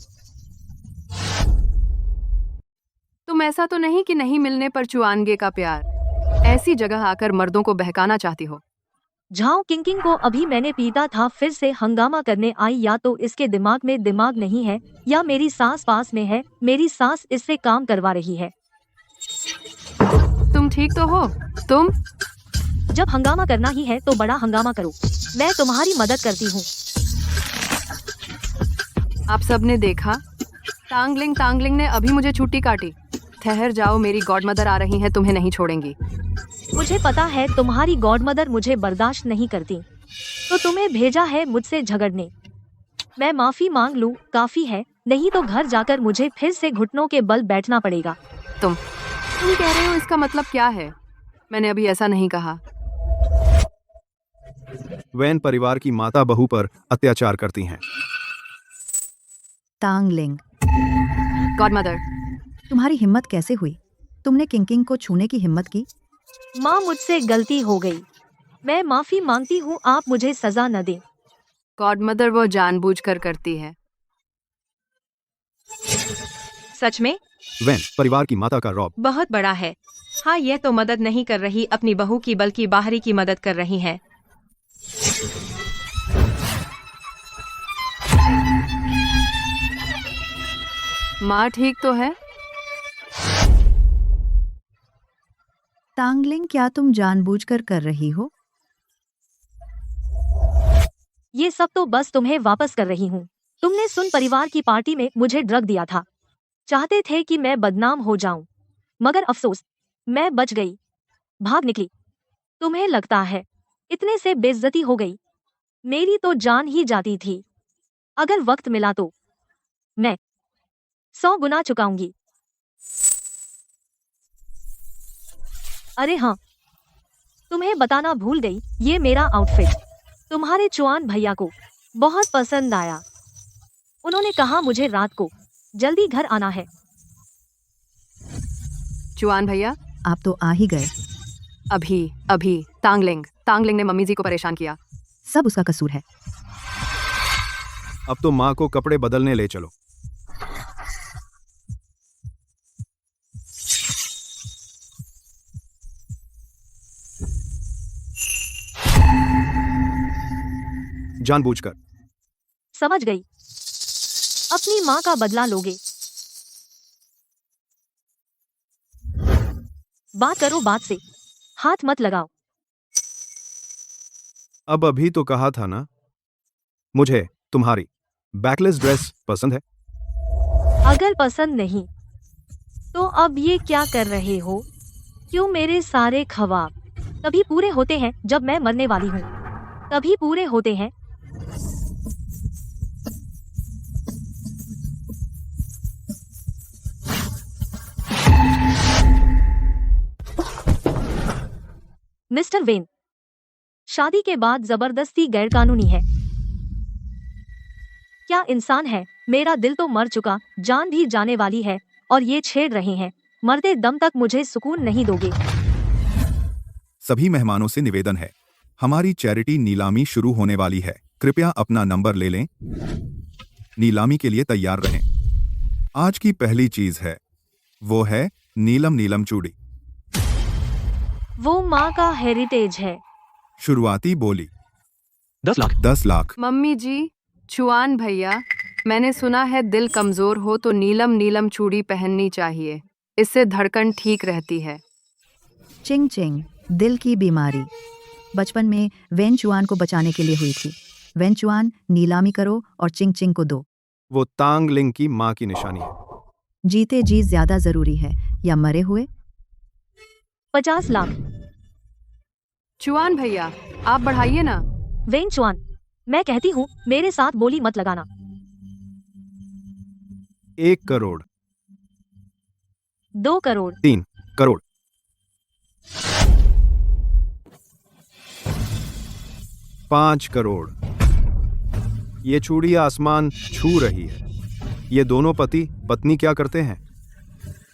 तुम ऐसा तो नहीं कि नहीं मिलने पर चुआनगे का प्यार ऐसी जगह आकर मर्दों को बहकाना चाहती हो? झाओ किंकिंग को अभी मैंने पीटा था, फिर से हंगामा करने आई। या तो इसके दिमाग में दिमाग नहीं है या मेरी सास पास में है, मेरी सास इससे काम करवा रही है। तुम ठीक तो हो? तुम जब हंगामा करना ही है तो बड़ा हंगामा करो, मैं तुम्हारी मदद करती हूँ। आप सबने देखा, तांगलिंग ने अभी मुझे छुट्टी काटी। ठहर जाओ, मेरी गॉडमदर आ रही है, तुम्हें नहीं छोड़ेंगी। मुझे पता है तुम्हारी गॉडमदर मुझे बर्दाश्त नहीं करती, तो तुम्हें भेजा है मुझसे झगड़ने। मैं माफी मांग लूं काफी है, नहीं तो घर जाकर मुझे फिर से घुटनों के बल बैठना पड़ेगा। तुम कह रहे हो, इसका मतलब क्या है? मैंने अभी ऐसा नहीं कहा। वैन परिवार की माता बहू पर अत्याचार करती हैं। तांगलिंग, गॉडमदर, तुम्हारी हिम्मत कैसे हुई? तुमने किंकिंग को छूने की हिम्मत की? माँ, मुझसे गलती हो गई, मैं माफी मांगती हूँ, आप मुझे सजा न दें। गॉडमदर वो जानबूझकर करती है। सच में? वैन परिवार की माता का रौब बहुत बड़ा है। हाँ, यह तो मदद नहीं कर रही अपनी बहू की, बल्कि बाहरी की मदद कर रही है। माँ ठीक तो है? तांगलिंग, क्या तुम जानबूझकर कर रही हो? ये सब तो बस तुम्हें वापस कर रही हूँ। तुमने सुन परिवार की पार्टी में मुझे ड्रग दिया था, चाहते थे कि मैं बदनाम हो जाऊं, मगर अफसोस मैं बच गई, भाग निकली। तुम्हें लगता है इतने से बेइज्जती हो गई? मेरी तो जान ही जाती थी। अगर वक्त मिला तो मैं 100 गुना चुकाऊंगी। अरे हाँ, तुम्हें बताना भूल गई, ये मेरा आउटफिट तुम्हारे चुआन भैया को बहुत पसंद आया। उन्होंने कहा मुझे रात को जल्दी घर आना है। चुआन भैया आप तो आ ही गए। अभी तांगलिंग ने मम्मी जी को परेशान किया। सब उसका कसूर है। अब तो माँ को कपड़े बदलने ले चलो। जानबूझकर। समझ गई, अपनी माँ का बदला लोगे। बात करो बात से, हाथ मत लगाओ। अब अभी तो कहा था ना, मुझे तुम्हारी बैकलेस ड्रेस पसंद है। अगर पसंद नहीं तो अब ये क्या कर रहे हो? क्यों मेरे सारे ख्वाब तभी पूरे होते हैं जब मैं मरने वाली हूँ, तभी पूरे होते हैं। मिस्टर वेन, शादी के बाद जबरदस्ती गैरकानूनी है। क्या इंसान है? मेरा दिल तो मर चुका, जान भी जाने वाली है, और ये छेड़ रहे हैं। मरते दम तक मुझे सुकून नहीं दोगे। सभी मेहमानों से निवेदन है, हमारी चैरिटी नीलामी शुरू होने वाली है। कृपया अपना नंबर ले लें। नीलामी के लिए तैयार रहें। आज की पहली चीज है, वो है नीलम चूड़ी। वो माँ का हेरिटेज है। शुरुआती बोली 10 लाख। 10 लाख। मम्मी जी, चुआन भैया, मैंने सुना है दिल कमजोर हो तो नीलम चूड़ी पहननी चाहिए, इससे धड़कन ठीक रहती है। चिंग चिंग, दिल की बीमारी बचपन में वेन चुआन को बचाने के लिए हुई थी। वेन चुआन, नीलामी करो और चिंग चिंग को दो। वो तांगलिंग की माँ की निशानी है। जीते जी ज्यादा जरूरी है या मरे हुए? 50 लाख। चुआन भैया, आप बढ़ाइए ना। वेन चुआन, मैं कहती हूँ मेरे साथ बोली मत लगाना। 1 करोड़। 2 करोड़। 3 करोड़। 5 करोड़। ये चूड़ी आसमान छू रही है। ये दोनों पति पत्नी क्या करते हैं?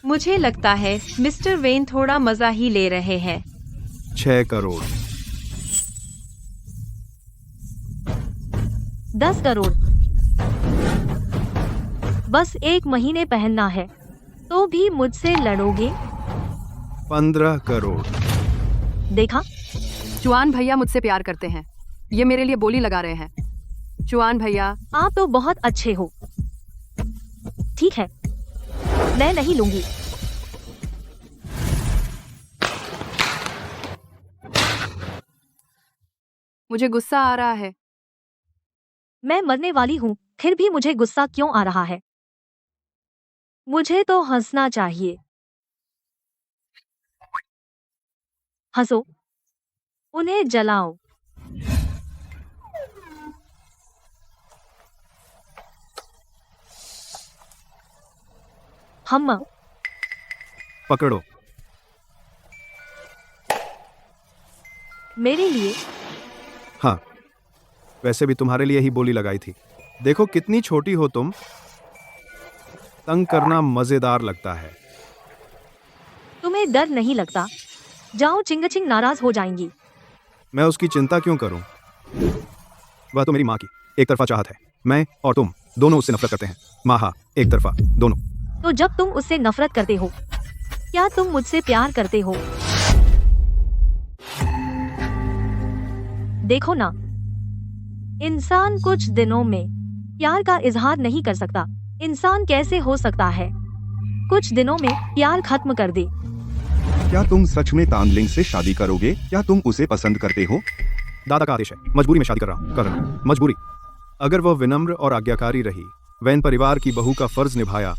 मुझे लगता है मिस्टर वेन थोड़ा मजा ही ले रहे हैं। 6 करोड़। 10 करोड़। बस 1 महीने पहनना है। तो भी मुझसे लड़ोगे? 15 करोड़। देखा, चुआन भैया मुझसे प्यार करते हैं, ये मेरे लिए बोली लगा रहे हैं। चुआन भैया, आप तो बहुत अच्छे हो। ठीक है, मैं नहीं लूंगी। मुझे गुस्सा आ रहा है। मैं मरने वाली हूँ, फिर भी मुझे गुस्सा क्यों आ रहा है? मुझे तो हंसना चाहिए। हंसो, उन्हें जलाओ। हम पकड़ो। मेरे लिए? हाँ, वैसे भी तुम्हारे लिए ही बोली लगाई थी। देखो कितनी छोटी हो तुम। तंग करना मजेदार लगता है। तुम्हें डर नहीं लगता? जाओ, चिंगचिंग नाराज हो जाएंगी। मैं उसकी चिंता क्यों करूं? वह तो मेरी माँ की एक तरफा चाहत है। मैं और तुम दोनों उससे नफरत करते हैं। माँ, हाँ, एक तरफा, दोनों। तो जब तुम उससे नफरत करते हो, क्या तुम मुझसे प्यार करते हो? देखो ना, इंसान कुछ दिनों में प्यार का इजहार नहीं कर सकता। इंसान कैसे हो सकता है कुछ दिनों में प्यार खत्म कर दे? क्या तुम सच में तांगलिंग से शादी करोगे? क्या तुम उसे पसंद करते हो? दादा का आदेश है, मजबूरी में शादी कर रहा हूं। मजबूरी। अगर वह विनम्र और आज्ञाकारी रही, वैन परिवार की बहू का फर्ज निभाया,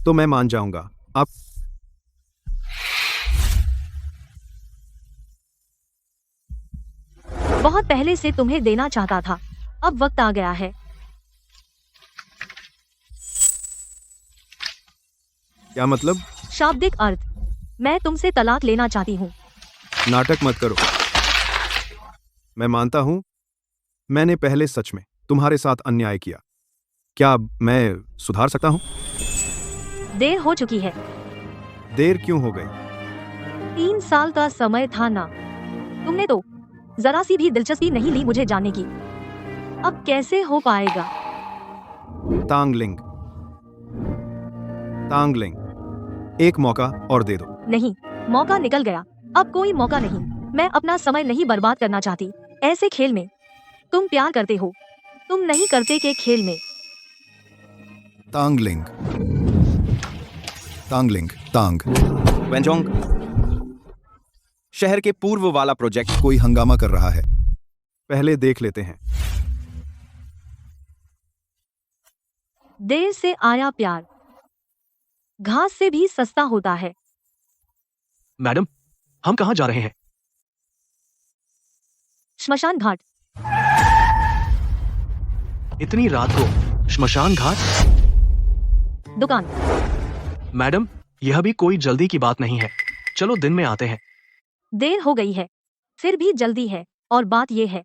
तो मैं मान जाऊंगा। आप बहुत पहले से तुम्हें देना चाहता था, अब वक्त आ गया है। क्या मतलब? शाब्दिक अर्थ, मैं तुमसे तलाक लेना चाहती हूँ। नाटक मत करो। मैं मानता हूं, मैंने पहले सच में तुम्हारे साथ अन्याय किया। क्या अब मैं सुधार सकता हूं? देर हो चुकी है। देर क्यों हो गई? 3 साल का समय था ना। तुमने तो जरा सी भी दिलचस्पी नहीं ली मुझे जानने की। अब कैसे हो पाएगा? तांगलिंग, तांगलिंग, एक मौका और दे दो। नहीं, मौका निकल गया। अब कोई मौका नहीं। मैं अपना समय नहीं बर्बाद करना चाहती ऐसे खेल में। तुम प्यार करते हो, तुम नहीं करते के खेल में। तांगलिंग, तांगलिंग, तांग। वेंजोंग, शहर के पूर्व वाला प्रोजेक्ट। कोई हंगामा कर रहा है। पहले देख लेते हैं। देर से आया प्यार घास से भी सस्ता होता है। मैडम, हम कहाँ जा रहे हैं? श्मशान घाट। इतनी रात को श्मशान घाट? दुकान। मैडम, यह भी कोई जल्दी की बात नहीं है। चलो दिन में आते हैं। देर हो गई है, फिर भी जल्दी है। और बात यह है,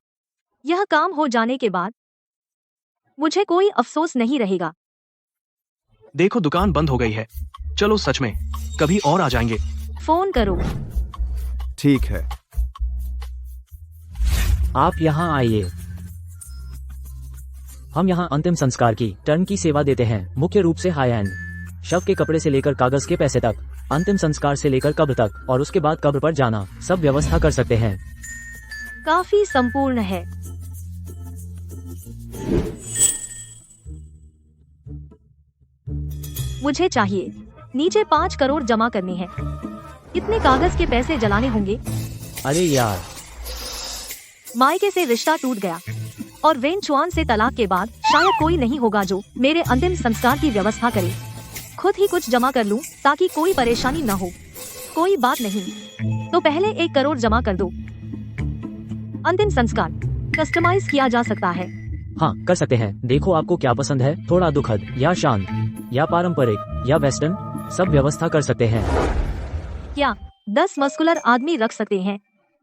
यह काम हो जाने के बाद मुझे कोई अफसोस नहीं रहेगा। देखो दुकान बंद हो गई है। चलो सच में, कभी और आ जाएंगे। फोन करो। ठीक है। आप यहाँ आइए। हम यहाँ अंतिम संस्कार की टर्न की सेवा देते हैं। मुख्य रूप से हाई एंड, शव के कपड़े से लेकर कागज के पैसे तक, अंतिम संस्कार से लेकर कब्र तक और उसके बाद कब्र पर जाना, सब व्यवस्था कर सकते हैं। काफी संपूर्ण है। मुझे चाहिए। नीचे 5 करोड़ जमा करने हैं। कितने कागज के पैसे जलाने होंगे? अरे यार, मायके से रिश्ता टूट गया और वेन चुआन से तलाक के बाद शायद कोई नहीं होगा जो मेरे अंतिम संस्कार की व्यवस्था करे। खुद ही कुछ जमा कर लूं ताकि कोई परेशानी न हो। कोई बात नहीं, तो पहले 1 करोड़ जमा कर दो। अंतिम संस्कार कस्टमाइज किया जा सकता है। हाँ, कर सकते हैं। देखो आपको क्या पसंद है, थोड़ा दुखद या शांत या पारंपरिक या वेस्टर्न, सब व्यवस्था कर सकते हैं। क्या 10 मस्कुलर आदमी रख सकते हैं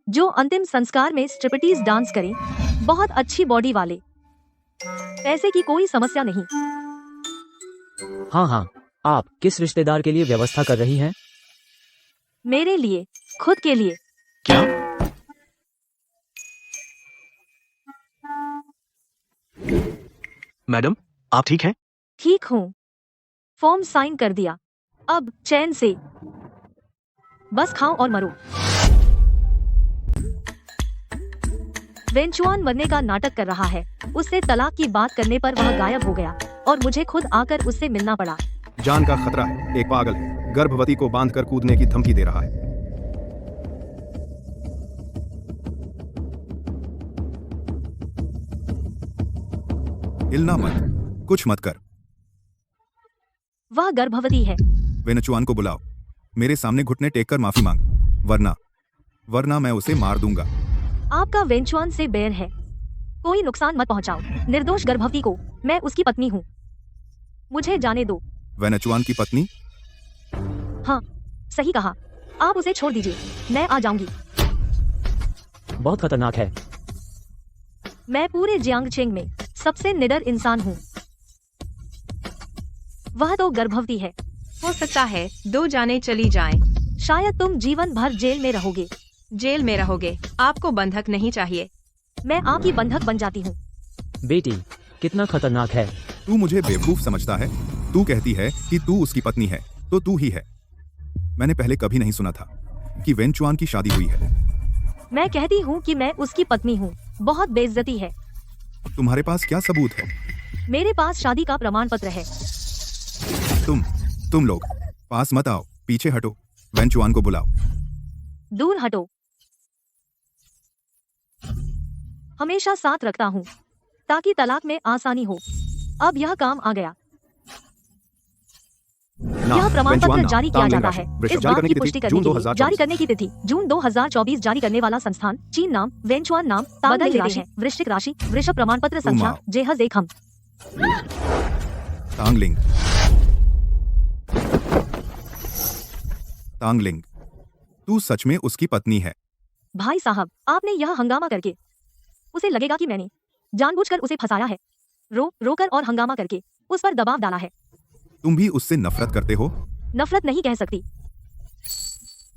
जो अंतिम संस्कार में स्ट्रिपटीज डांस करें? बहुत अच्छी बॉडी वाले। पैसे की कोई समस्या नहीं। हाँ हाँ, आप किस रिश्तेदार के लिए व्यवस्था कर रही हैं? मेरे लिए, खुद के लिए। क्या? मैडम, आप ठीक हैं? ठीक हूँ। फॉर्म साइन कर दिया। अब चैन से बस खाओ और मरो। वेंचुआन मरने का नाटक कर रहा है। उससे तलाक की बात करने पर वह गायब हो गया और मुझे खुद आकर उससे मिलना पड़ा। जान का खतरा है। एक पागल है, गर्भवती को बांधकर कूदने की धमकी दे रहा है। हिलना मत, कुछ मत कर। वह गर्भवती है। वेनचुआन को बुलाओ, मेरे सामने घुटने टेक कर माफी मांग, वरना मैं उसे मार दूंगा। आपका वेंचुआन से बैर है। कोई नुकसान मत पहुंचाओ निर्दोष गर्भवती को। मैं उसकी पत्नी हूँ, मुझे जाने दो। वेनचुआन की पत्नी? हाँ, सही कहा। आप उसे छोड़ दीजिए, मैं आ जाऊंगी। बहुत खतरनाक है। मैं पूरे जियांगचेंग में सबसे निडर इंसान हूँ। वह तो गर्भवती है। हो सकता है 2 जाने चली जाएं। शायद तुम जीवन भर जेल में रहोगे। जेल में रहोगे? आपको बंधक नहीं चाहिए। मैं आपकी बंधक बन जाती हूँ। बेटी, कितना खतरनाक है। तू मुझे बेवकूफ समझता है। तू कहती है कि तू उसकी पत्नी है, तो तू ही है। मैंने पहले कभी नहीं सुना था कि वेनचुआन की शादी हुई है। मैं कहती हूँ कि मैं उसकी पत्नी हूँ। बहुत बेइज्जती है। तुम्हारे पास क्या सबूत है? मेरे पास शादी का प्रमाण पत्र है। तुम लोग पास मत आओ, पीछे हटो। वेनचुआन को बुलाओ। दूर हटो। हमेशा साथ रखता हूँ ताकि तलाक में आसानी हो। अब यह काम आ गया। यह प्रमाण पत्र जारी किया जाता है। इस बात की पुष्टि करने के लिए जारी करने की तिथि जून 2024। जारी करने वाला संस्थान चीन। नाम वेंचुआन। नाम बदल लेते हैं। वृश्चिक राशि। वृषभ। प्रमाण पत्र संख्या जेहज 1 हम। तांगलिंग, तू सच में उसकी पत्नी है? भाई साहब, आपने यह हंगामा करके उसे लगेगा कि मैंने जानबूझकर उसे फंसाया है। रोकर और हंगामा करके उस पर दबाव डाला है। तुम भी उससे नफरत करते हो? नफरत नहीं कह सकती,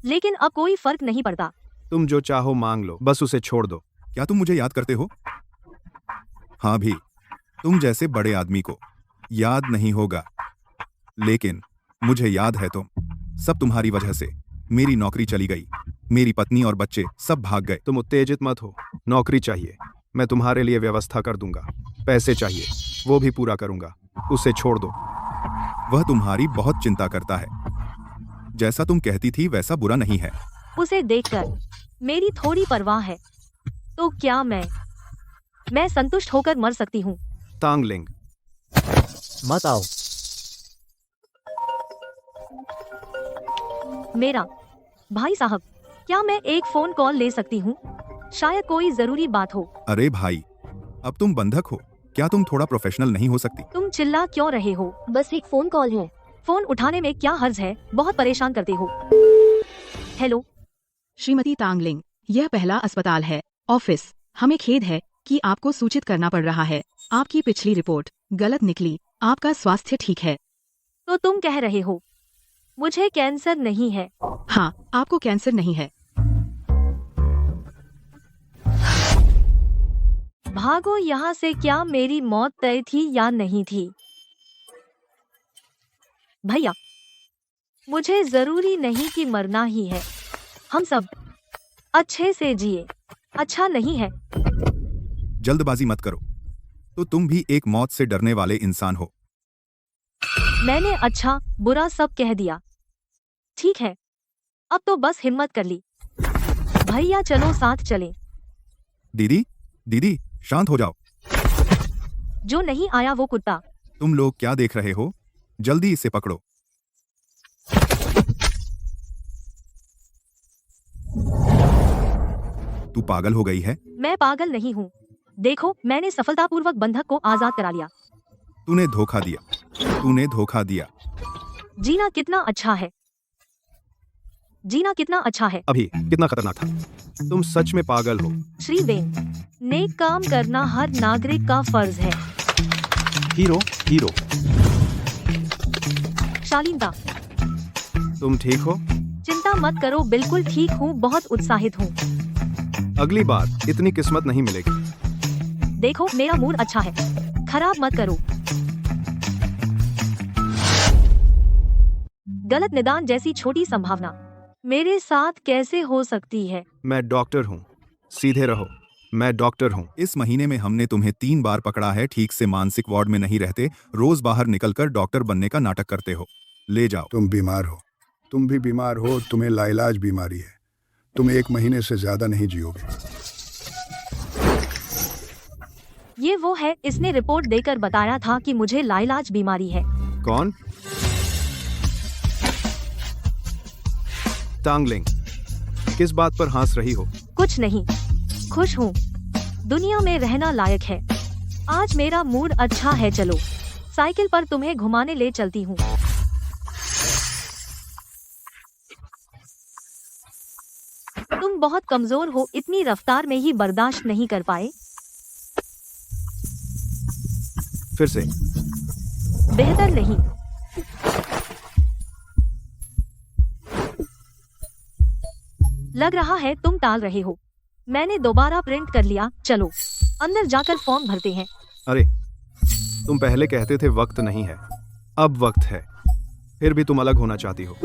लेकिन अब कोई फर्क नहीं पड़ता। तुम जो चाहो मांग लो, बस उसे छोड़ दो। क्या तुम मुझे याद करते हो? हाँ भी, तुम जैसे बड़े आदमी को याद नहीं होगा, लेकिन मुझे याद है। सब तुम्हारी वजह से मेरी नौकरी चली गई, मेरी पत्नी और बच्चे सब भाग गए। तुम उत्तेजित मत हो। नौकरी चाहिए, मैं तुम्हारे लिए व्यवस्था कर दूंगा। पैसे चाहिए, वो भी पूरा करूंगा। उसे छोड़ दो। वह तुम्हारी बहुत चिंता करता है। जैसा तुम कहती थी वैसा बुरा नहीं है। उसे देखकर मेरी थोड़ी परवाह है, तो क्या मैं संतुष्ट होकर मर सकती हूँ? तांगलिंग, मत आओ। मेरा भाई साहब, क्या मैं एक फोन कॉल ले सकती हूँ? शायद कोई जरूरी बात हो। अरे भाई, अब तुम बंधक हो, क्या तुम थोड़ा प्रोफेशनल नहीं हो सकती? तुम चिल्ला क्यों रहे हो? बस एक फोन कॉल है। फोन उठाने में क्या हर्ज है? बहुत परेशान करते हो। हेलो श्रीमती तांगलिंग, यह पहला अस्पताल है। ऑफिस, हमें खेद है कि आपको सूचित करना पड़ रहा है। आपकी पिछली रिपोर्ट गलत निकली। आपका स्वास्थ्य ठीक है। तो तुम कह रहे हो मुझे कैंसर नहीं है? हाँ, आपको कैंसर नहीं है। भागो यहाँ से। क्या मेरी मौत तय थी या नहीं थी? भैया, मुझे जरूरी नहीं कि मरना ही है। हम सब अच्छे से जिए, अच्छा नहीं है? जल्दबाजी मत करो। तो तुम भी एक मौत से डरने वाले इंसान हो। मैंने अच्छा बुरा सब कह दिया। ठीक है, अब तो बस हिम्मत कर ली। भैया चलो साथ चलें। दीदी, शांत हो जाओ। जो नहीं आया वो कुत्ता। तुम लोग क्या देख रहे हो? जल्दी इसे पकड़ो। तू पागल हो गई है? मैं पागल नहीं हूँ। देखो, मैंने सफलतापूर्वक बंधक को आजाद करा लिया। तूने धोखा दिया। जीना कितना अच्छा है। जीना कितना अच्छा है। अभी कितना खतरनाक था। तुम सच में पागल हो। श्री वेन, नेक काम करना हर नागरिक का फर्ज है। हीरो शालीनता, तुम ठीक हो? चिंता मत करो, बिल्कुल ठीक हूँ। बहुत उत्साहित हूँ। अगली बार इतनी किस्मत नहीं मिलेगी। देखो, मेरा मूड अच्छा है। खराब मत करो। गलत निदान जैसी छोटी संभावना मेरे साथ कैसे हो सकती है? मैं डॉक्टर हूँ, सीधे रहो। मैं डॉक्टर हूँ। इस महीने में हमने तुम्हें 3 बार पकड़ा है, ठीक से मानसिक वार्ड में नहीं रहते, रोज बाहर निकलकर डॉक्टर बनने का नाटक करते हो। ले जाओ। तुम बीमार हो, तुम भी बीमार हो, तुम्हें लाइलाज बीमारी है। तुम 1 महीने से ज्यादा नहीं जियोगे। ये वो है, इसने रिपोर्ट देकर बताया था कि मुझे लाइलाज बीमारी है। कौन? टांगलिंग, किस बात पर हंस रही हो? कुछ नहीं, खुश हूँ। दुनिया में रहना लायक है। आज मेरा मूड अच्छा है। चलो साइकिल पर तुम्हें घुमाने ले चलती हूँ। तुम बहुत कमजोर हो, इतनी रफ्तार में ही बर्दाश्त नहीं कर पाए। फिर से। बेहतर नहीं। लग रहा है तुम टाल रहे हो। मैंने दोबारा प्रिंट कर लिया। चलो अंदर जाकर फॉर्म भरते हैं। अरे, तुम पहले कहते थे वक्त नहीं है, अब वक्त है। फिर भी तुम अलग होना चाहती हो।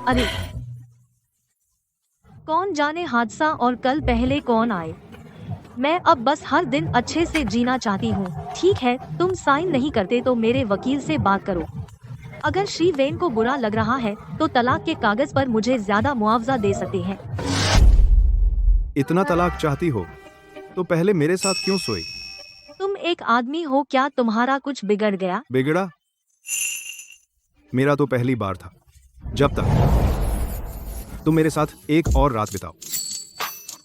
अरे, कौन जाने हादसा और कल पहले कौन आए। मैं अब बस हर दिन अच्छे से जीना चाहती हूँ। ठीक है, तुम साइन नहीं करते तो मेरे वकील से बात करो। अगर श्री वेन को बुरा लग रहा है तो तलाक के कागज पर मुझे ज्यादा मुआवजा दे सकते हैं। इतना तलाक चाहती हो तो पहले मेरे साथ क्यों सोई? तुम एक आदमी हो, क्या तुम्हारा कुछ बिगड़ गया? बिगड़ा? मेरा तो पहली बार था। जब तक तुम मेरे साथ एक और रात बिताओ।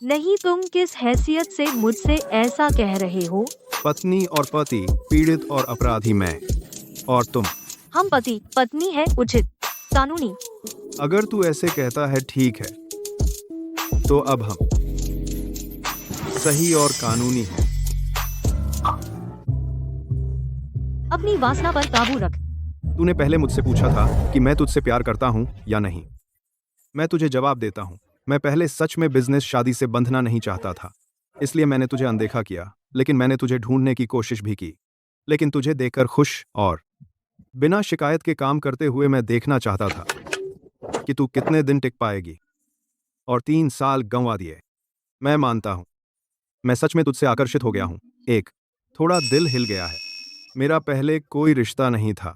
नहीं, तुम किस हैसियत से मुझसे ऐसा कह रहे हो? पत्नी और पति, पीड़ित और अपराधी मैं, और तुम। हम पति पत्नी है, उचित, कानूनी। अगर तू ऐसे कहता है ठीक है, तो अब हम सही और कानूनी हैं। अपनी वासना पर काबू रख। तूने पहले मुझसे पूछा था कि मैं तुझसे प्यार करता हूँ या नहीं। मैं तुझे जवाब देता हूँ, मैं पहले सच में बिजनेस शादी से बंधना नहीं चाहता था, इसलिए मैंने तुझे अनदेखा किया। लेकिन मैंने तुझे ढूंढने की कोशिश भी की, लेकिन तुझे देखकर खुश और बिना शिकायत के काम करते हुए मैं देखना चाहता था कि तू कितने दिन टिक पाएगी। और 3 साल गंवा दिए। मैं मानता हूँ, मैं सच में तुझसे आकर्षित हो गया हूँ। एक थोड़ा दिल हिल गया है। मेरा पहले कोई रिश्ता नहीं था।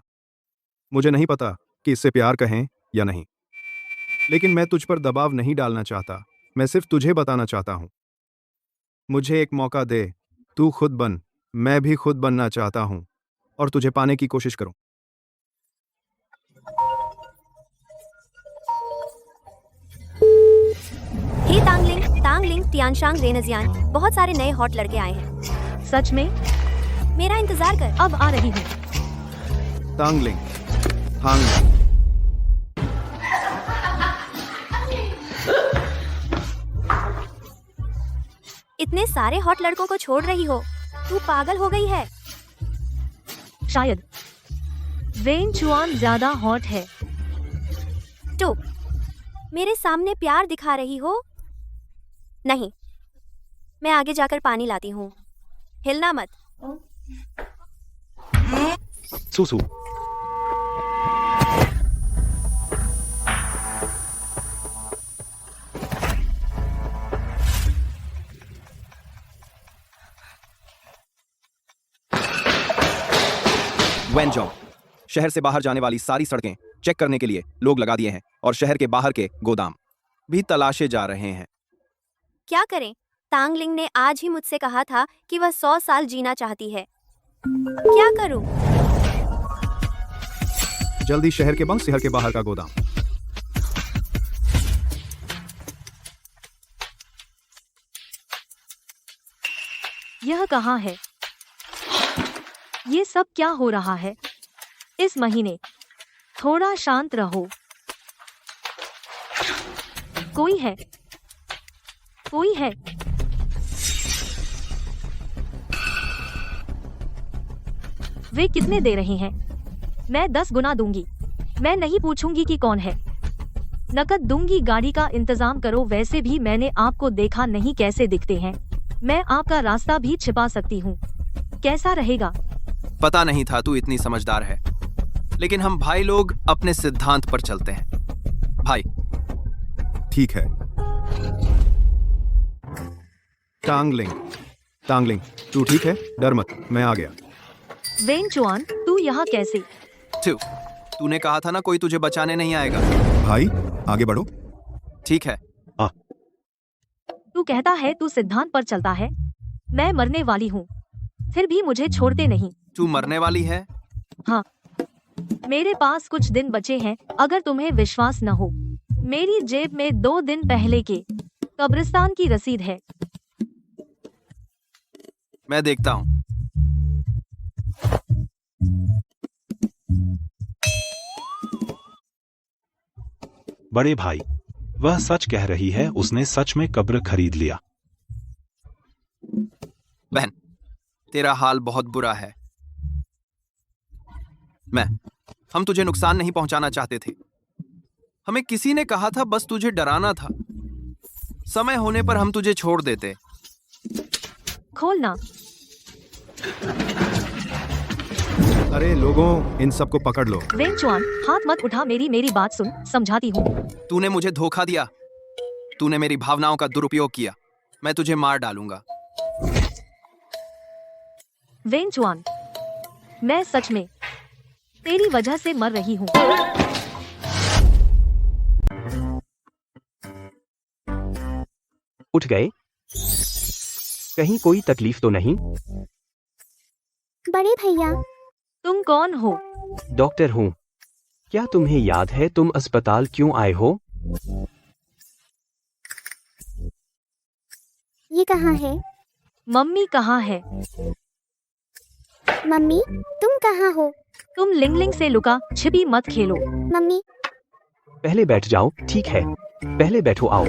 मुझे नहीं पता कि इससे प्यार कहें या नहीं, लेकिन मैं तुझ पर दबाव नहीं डालना चाहता। मैं सिर्फ तुझे बताना चाहता हूँ, मुझे एक मौका दे। तू खुद बन, मैं भी खुद बनना चाहता हूँ और तुझे पाने की कोशिश करूँ। हे तांगलिंग, तियानशांग रेनजियान, बहुत सारे नए हॉट लड़के आए हैं। सच में? मेरा इंतजार कर, अब आ रही हूँ। तांगलिंग, हांगलिंग। इतने सारे हॉट लड़कों को छोड़ रही हो, तू पागल हो गई है। शायद वेन चुआन ज्यादा हॉट है। तो मेरे सामने प्यार दिखा रही हो? नहीं, मैं आगे जाकर पानी लाती हूँ, हिलना मत। सूसू। वेनजोंग, शहर से बाहर जाने वाली सारी सड़कें चेक करने के लिए लोग लगा दिए हैं और शहर के बाहर के गोदाम भी तलाशे जा रहे हैं। क्या करें? तांगलिंग ने आज ही मुझसे कहा था कि वह 100 साल जीना चाहती है। क्या करूं? जल्दी शहर के बंद, शहर के बाहर का गोदाम। यह कहाँ है? ये सब क्या हो रहा है? इस महीने थोड़ा शांत रहो। कोई है? कोई है? वे कितने दे रहे हैं? मैं 10 गुना दूंगी। मैं नहीं पूछूंगी कि कौन है। नकद दूंगी। गाड़ी का इंतजाम करो। वैसे भी मैंने आपको देखा नहीं कैसे दिखते हैं। मैं आपका रास्ता भी छिपा सकती हूँ। कैसा रहेगा? पता नहीं था तू इतनी समझदार है, लेकिन हम भाई लोग अपने सिद्धांत पर चलते हैं। भाई। ठीक है। टांगलिंग, तू ठीक है? डर मत, मैं आ गया। वेन चुआन, तू यहाँ कैसे? तूने कहा था ना कोई तुझे बचाने नहीं आएगा। भाई आगे बढ़ो। ठीक है। तू कहता है तू सिद्धांत पर चलता है। मैं मरने वाली हूँ, फिर भी मुझे छोड़ते नहीं। तू मरने वाली है? हाँ, मेरे पास कुछ दिन बचे हैं। अगर तुम्हें विश्वास न हो, मेरी जेब में 2 दिन पहले के कब्रिस्तान की रसीद है। मैं देखता हूँ। बड़े भाई, वह सच कह रही है, उसने सच में कब्र खरीद लिया। बहन, तेरा हाल बहुत बुरा है। हम तुझे नुकसान नहीं पहुंचाना चाहते थे। हमें किसी ने कहा था, बस तुझे डराना था। समय होने पर हम तुझे छोड़ देते। खोलना। अरे लोगों, इन सबको पकड़ लो। वेन चुआन, हाथ मत उठा। मेरी बात सुन, समझाती हूँ। तूने मुझे धोखा दिया। तूने मेरी भावनाओं का दुरुपयोग किया। मैं तुझे मार डालूंगा। वेन चुआन, मैं सच में तेरी वजह से मर रही हूँ। उठ गए? कहीं कोई तकलीफ तो नहीं? बड़े भैया, तुम कौन हो? डॉक्टर हूँ। क्या तुम्हें याद है तुम अस्पताल क्यों आए हो? ये कहाँ है? मम्मी कहाँ है? मम्मी, तुम कहाँ हो? तुम लिंगलिंग से लुका छिपी मत खेलो। मम्मी। पहले बैठ जाओ। ठीक है, पहले बैठो। आओ।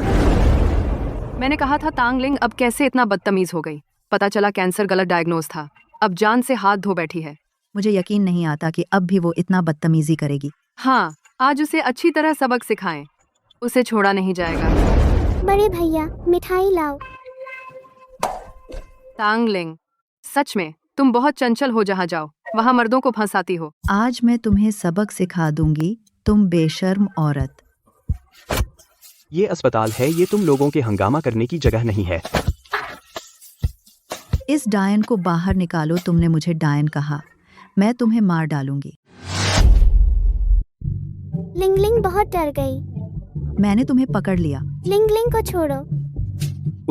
मैंने कहा था तांगलिंग अब कैसे इतना बदतमीज हो गई। पता चला कैंसर गलत डायग्नोज था। अब जान से हाथ धो बैठी है। मुझे यकीन नहीं आता कि अब भी वो इतना बदतमीजी करेगी। हाँ, आज उसे अच्छी तरह सबक सिखाएं। उसे छोड़ा नहीं जाएगा। बड़े भैया, मिठाई लाओ। तांगलिंग, सच में तुम बहुत चंचल हो। जहाँ जाओ वहाँ मर्दों को फंसाती हो। आज मैं तुम्हें सबक सिखा दूंगी, तुम बेशर्म औरत। ये अस्पताल है, ये तुम लोगों के हंगामा करने की जगह नहीं है। इस डायन को बाहर निकालो। तुमने मुझे डायन कहा, मैं तुम्हें मार डालूंगी। लिंगलिंग बहुत डर गई। मैंने तुम्हें पकड़ लिया। लिंगलिंग को छोड़ो।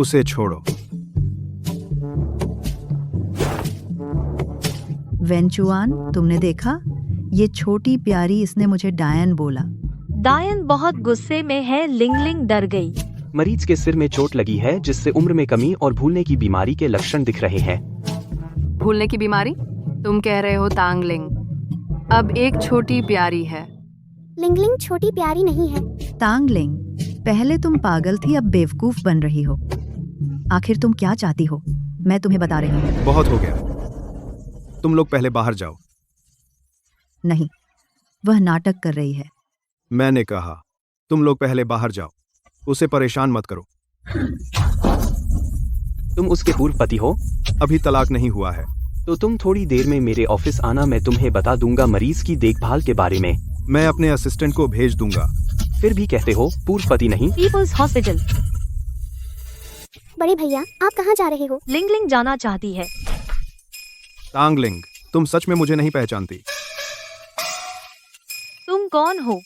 उसे छोड़ो। वेंचुआन, तुमने देखा? ये छोटी प्यारी, इसने मुझे डायन बोला। डायन बहुत गुस्से में है। लिंगलिंग डर गई। मरीज के सिर में चोट लगी है, जिससे उम्र में कमी और भूलने की बीमारी के लक्षण दिख रहे हैं। भूलने की बीमारी? तुम कह रहे हो तांगलिंग अब एक छोटी प्यारी है? लिंगलिंग छोटी प्यारी नहीं है। तांगलिंग, पहले तुम पागल थी, अब बेवकूफ बन रही हो। आखिर तुम क्या चाहती हो? मैं तुम्हें बता रही हूँ। बहुत हो गया, तुम लोग पहले बाहर जाओ। नहीं, वह नाटक कर रही है। मैंने कहा तुम लोग पहले बाहर जाओ। उसे परेशान मत करो। तुम उसके पूर्व पति हो? अभी तलाक नहीं हुआ है। तो तुम थोड़ी देर में मेरे ऑफिस आना, मैं तुम्हें बता दूंगा मरीज की देखभाल के बारे में। मैं अपने असिस्टेंट को भेज दूंगा। फिर भी कहते हो पूर्व पति नहीं? People's hospital. बड़े भैया, आप कहाँ जा रहे हो? लिंगलिंग जाना चाहती है। तांगलिंग, तुम सच में मुझे नहीं पहचानती। तुम कौन हो?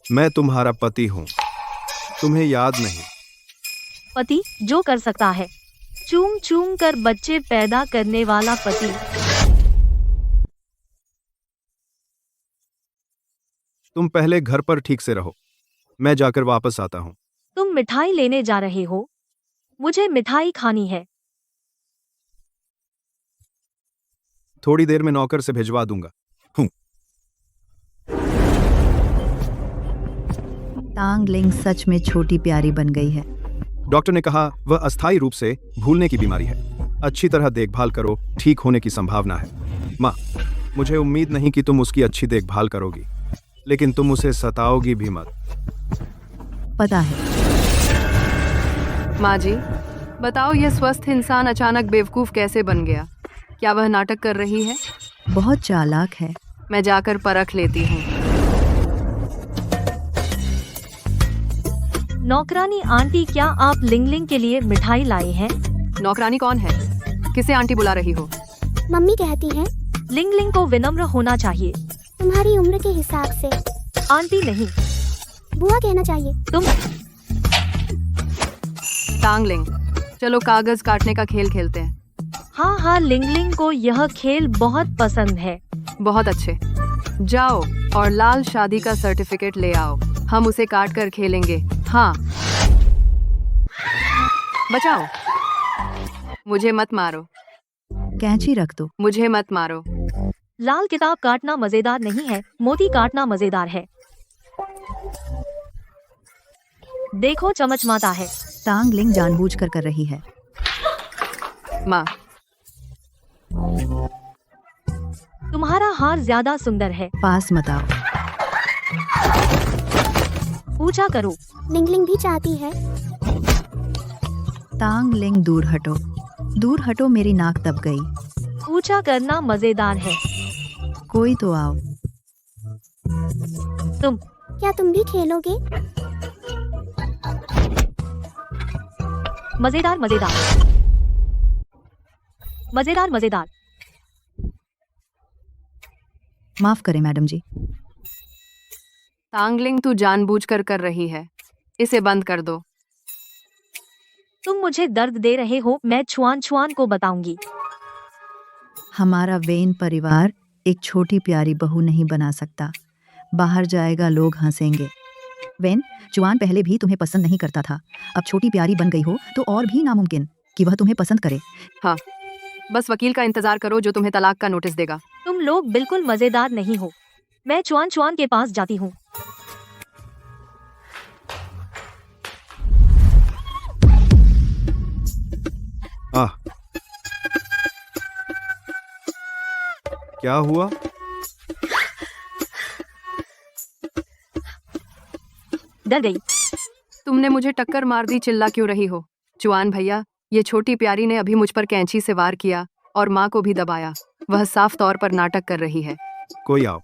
मैं तुम्हारा पति हूँ। तुम्हें याद नहीं? पति जो कर सकता है, चूम चूम कर बच्चे पैदा करने वाला पति। तुम पहले घर पर ठीक से रहो, मैं जाकर वापस आता हूँ। तुम मिठाई लेने जा रहे हो? मुझे मिठाई खानी है। थोड़ी देर में नौकर से भिजवा दूंगा। तांगलिंग सच में छोटी प्यारी बन गई है। डॉक्टर ने कहा वह अस्थायी रूप से भूलने की बीमारी है। अच्छी तरह देखभाल करो, ठीक होने की संभावना है। माँ, मुझे उम्मीद नहीं कि तुम उसकी अच्छी देखभाल करोगी, लेकिन तुम उसे सताओगी भी मत। पता है। माँ जी, बताओ ये स्वस्थ इंसान अचानक बेवकूफ कैसे बन गया? क्या वह नाटक कर रही है? बहुत चालाक है। मैं जाकर परख लेती हूँ। नौकरानी आंटी, क्या आप लिंगलिंग के लिए मिठाई लाए हैं? नौकरानी कौन है? किसे आंटी बुला रही हो? मम्मी कहती हैं लिंगलिंग को विनम्र होना चाहिए। तुम्हारी उम्र के हिसाब से। आंटी नहीं, बुआ कहना चाहिए। तुम। टांगलिंग, चलो कागज काटने का खेल खेलते हैं। हाँ, लिंगलिंग को यह खेल बहुत पसंद है। बहुत अच्छे, जाओ और लाल शादी का सर्टिफिकेट ले आओ, हम उसे काट कर खेलेंगे। हाँ, बचाओ, मुझे मत मारो। कैंची रख दो। मुझे मत मारो। लाल किताब काटना मजेदार नहीं है, मोती काटना मजेदार है। देखो चमचमाता है। टांगलिंग जानबूझकर कर रही है। माँ, तुम्हारा हार ज्यादा सुंदर है। पास मत आओ। ऊंचा करो। लिंगलिंग भी चाहती है। टांगलिंग दूर हटो, दूर हटो, मेरी नाक दब गई। ऊंचा करना मजेदार है। कोई तो आओ। तुम। क्या तुम भी खेलोगे? मजेदार मजेदार मजेदार मजेदार। माफ करें मैडम जी। टांगलिंग, तू जानबूझकर कर रही है, इसे बंद कर दो। तुम मुझे दर्द दे रहे हो, मैं छुआन छुआन को बताऊंगी। हमारा वेन परिवार एक छोटी प्यारी बहू नहीं बना सकता। बाहर जाएगा लोग हंसेंगे। वेन, जुआन पहले भी तुम्हें पसंद नहीं करता था, अब छोटी प्यारी बन गई हो तो और भी नामुमकिन कि वह तुम्हें पसंद करे। हाँ, बस वकील का इंतजार करो जो तुम्हें तलाक का नोटिस देगा। तुम लोग बिल्कुल मजेदार नहीं हो। मैं चुआन चुआन के पास जाती हूँ। क्या हुआ? डर गई। तुमने मुझे टक्कर मार दी, चिल्ला क्यों रही हो? जुआन भैया, ये छोटी प्यारी ने अभी मुझ पर कैंची से वार किया और माँ को भी दबाया। वह साफ तौर पर नाटक कर रही है। कोई आओ।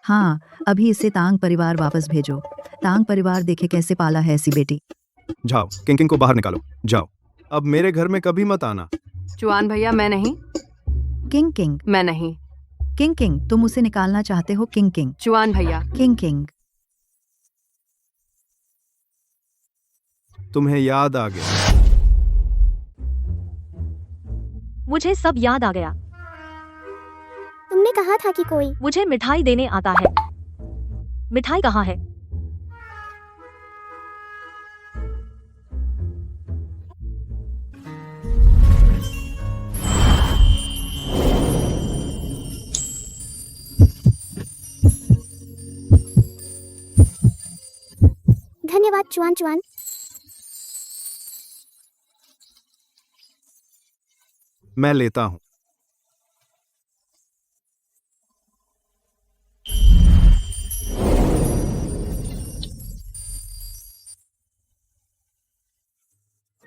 हाँ, अभी इसे तांग परिवार वापस भेजो। तांग परिवार देखे कैसे पाला है ऐसी बेटी। जाओ, किंग को बाहर निकालो, जाओ। अब मेरे घर में कभी मत आना। जुआन भैया, मैं नहीं। किंग, मैं नहीं। किंग, तुम उसे निकालना चाहते हो? किंग, जुआन भैया। किंग, तुम्हें याद आ गया? मुझे सब याद आ गया। तुमने कहा था कि कोई मुझे मिठाई देने आता है। मिठाई कहाँ है? धन्यवाद चुआन चुआन। मैं लेता हूं।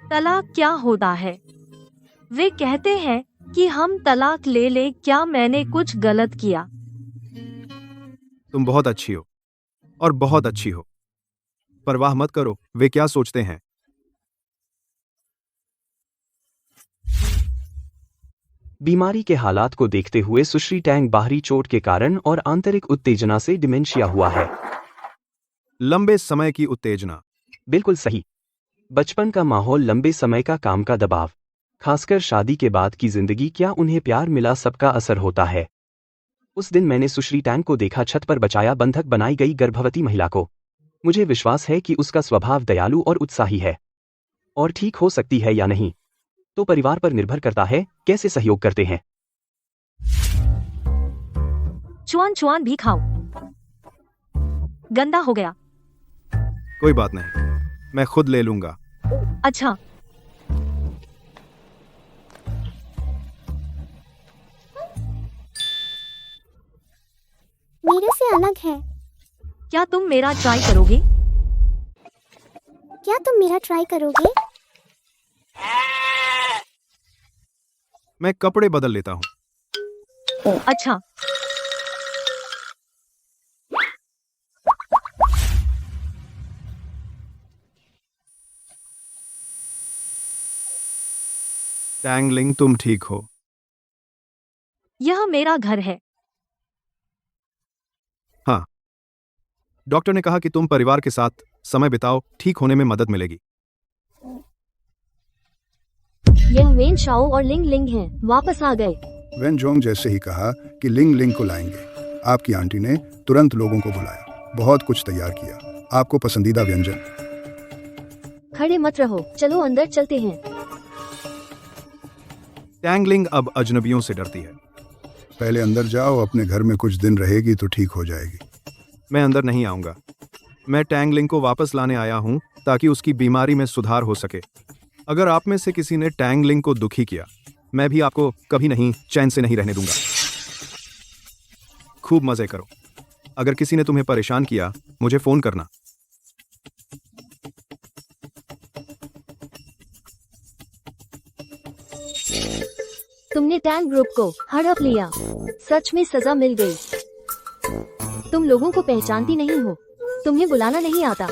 तलाक क्या होता है? वे कहते हैं कि हम तलाक ले ले। क्या मैंने कुछ गलत किया? तुम बहुत अच्छी हो और बहुत अच्छी हो। परवाह मत करो वे क्या सोचते हैं। बीमारी के हालात को देखते हुए सुश्री टैंग बाहरी चोट के कारण और आंतरिक उत्तेजना से डिमेंशिया हुआ है। लंबे समय की उत्तेजना। बिल्कुल सही। बचपन का माहौल, लंबे समय का काम का दबाव, खासकर शादी के बाद की जिंदगी, क्या उन्हें प्यार मिला, सबका असर होता है। उस दिन मैंने सुश्री टैंग को देखा, छत पर बचाया बंधक बनाई गई गर्भवती महिला को। मुझे विश्वास है कि उसका स्वभाव दयालु और उत्साही है। और ठीक हो सकती है या नहीं तो परिवार पर निर्भर करता है कैसे सहयोग करते हैं। चुआन चुआन भी खाओ। गंदा हो गया। कोई बात नहीं, मैं खुद ले लूंगा। अच्छा। मेरे से अलग है। क्या तुम मेरा ट्राई करोगे? क्या तुम मेरा ट्राई करोगे? मैं कपड़े बदल लेता हूं। अच्छा। टैंगलिंग, तुम ठीक हो? यह मेरा घर है। हाँ, डॉक्टर ने कहा कि तुम परिवार के साथ समय बिताओ, ठीक होने में मदद मिलेगी। यह वेन शाओ और लिंग लिंग हैं, वापस आ गए। वेन जोंग जैसे ही कहा कि लिंग लिंग को लाएंगे, आपकी आंटी ने तुरंत लोगों को बुलाया, बहुत कुछ तैयार किया, आपको पसंदीदा व्यंजन। खड़े मत रहो, चलो अंदर चलते हैं। टैंगलिंग अब अजनबियों से डरती है। पहले अंदर जाओ, अपने घर में कुछ दिन रहेगी तो ठीक हो जाएगी। मैं अंदर नहीं आऊंगा। मैं टैंगलिंग को वापस लाने आया हूं ताकि उसकी बीमारी में सुधार हो सके। अगर आप में से किसी ने टैंगलिंग को दुखी किया, मैं भी आपको कभी नहीं चैन से नहीं रहने दूंगा। खूब मजे करो। अगर किसी ने तुम्हें परेशान किया, मुझे फोन करना। तुमने टैंग ग्रुप को हड़प लिया, सच में सजा मिल गई। तुम लोगों को पहचानती नहीं हो, तुम्हें बुलाना नहीं आता।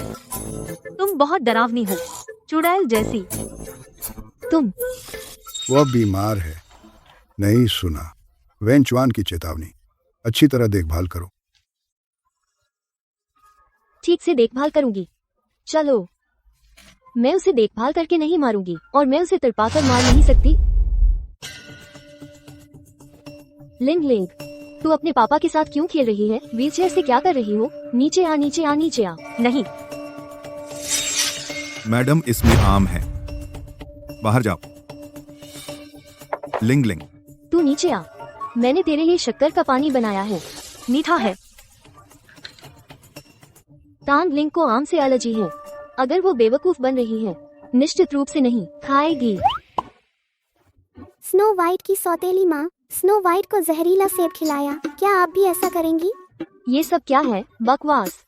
तुम बहुत डरावनी हो, चुड़ैल जैसी। तुम वह बीमार है। नहीं सुना? वेन चुआन की चेतावनी, अच्छी तरह देखभाल करो। ठीक से देखभाल करूंगी। चलो, मैं उसे देखभाल करके नहीं मारूंगी और मैं उसे तड़पाकर मार नहीं सकती। लिंग लिंग, तू अपने पापा के साथ क्यों खेल रही है? व्हीलचेयर से क्या कर रही हो? नीचे आ, नीचे आ, नीचे आ। नहीं। मैडम, इसमें आम है, बाहर जाओ। लिंग लिंग, तू नीचे आ, मैंने तेरे लिए शक्कर का पानी बनाया है, मीठा है। टांग लिंग को आम से एलर्जी है। अगर वो बेवकूफ बन रही है, निश्चित रूप से नहीं खाएगी। स्नो वाइट की सौतेली माँ स्नो वाइट को जहरीला सेब खिलाया, क्या आप भी ऐसा करेंगी? ये सब क्या है? बकवास।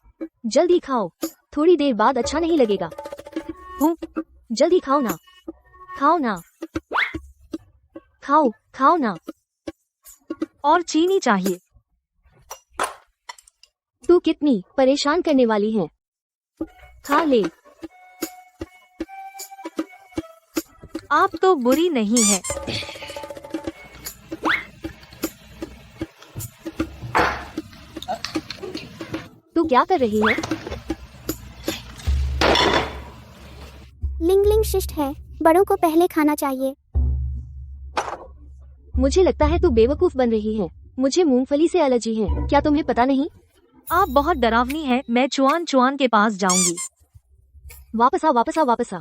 जल्दी खाओ, थोड़ी देर बाद अच्छा नहीं लगेगा। जल्दी खाओ ना, खाओ ना, खाओ खाओ ना। और चीनी चाहिए। तू कितनी परेशान करने वाली है, खा ले। आप तो बुरी नहीं है। तू क्या कर रही है? लिंग लिंग शिष्ट है, बड़ों को पहले खाना चाहिए। मुझे लगता है तू बेवकूफ बन रही है। मुझे मूंगफली से एलर्जी है, क्या तुम्हें पता नहीं? आप बहुत डरावनी हैं। मैं चुआन चुआन के पास जाऊंगी। वापस आ, वापस आ, वापस आ।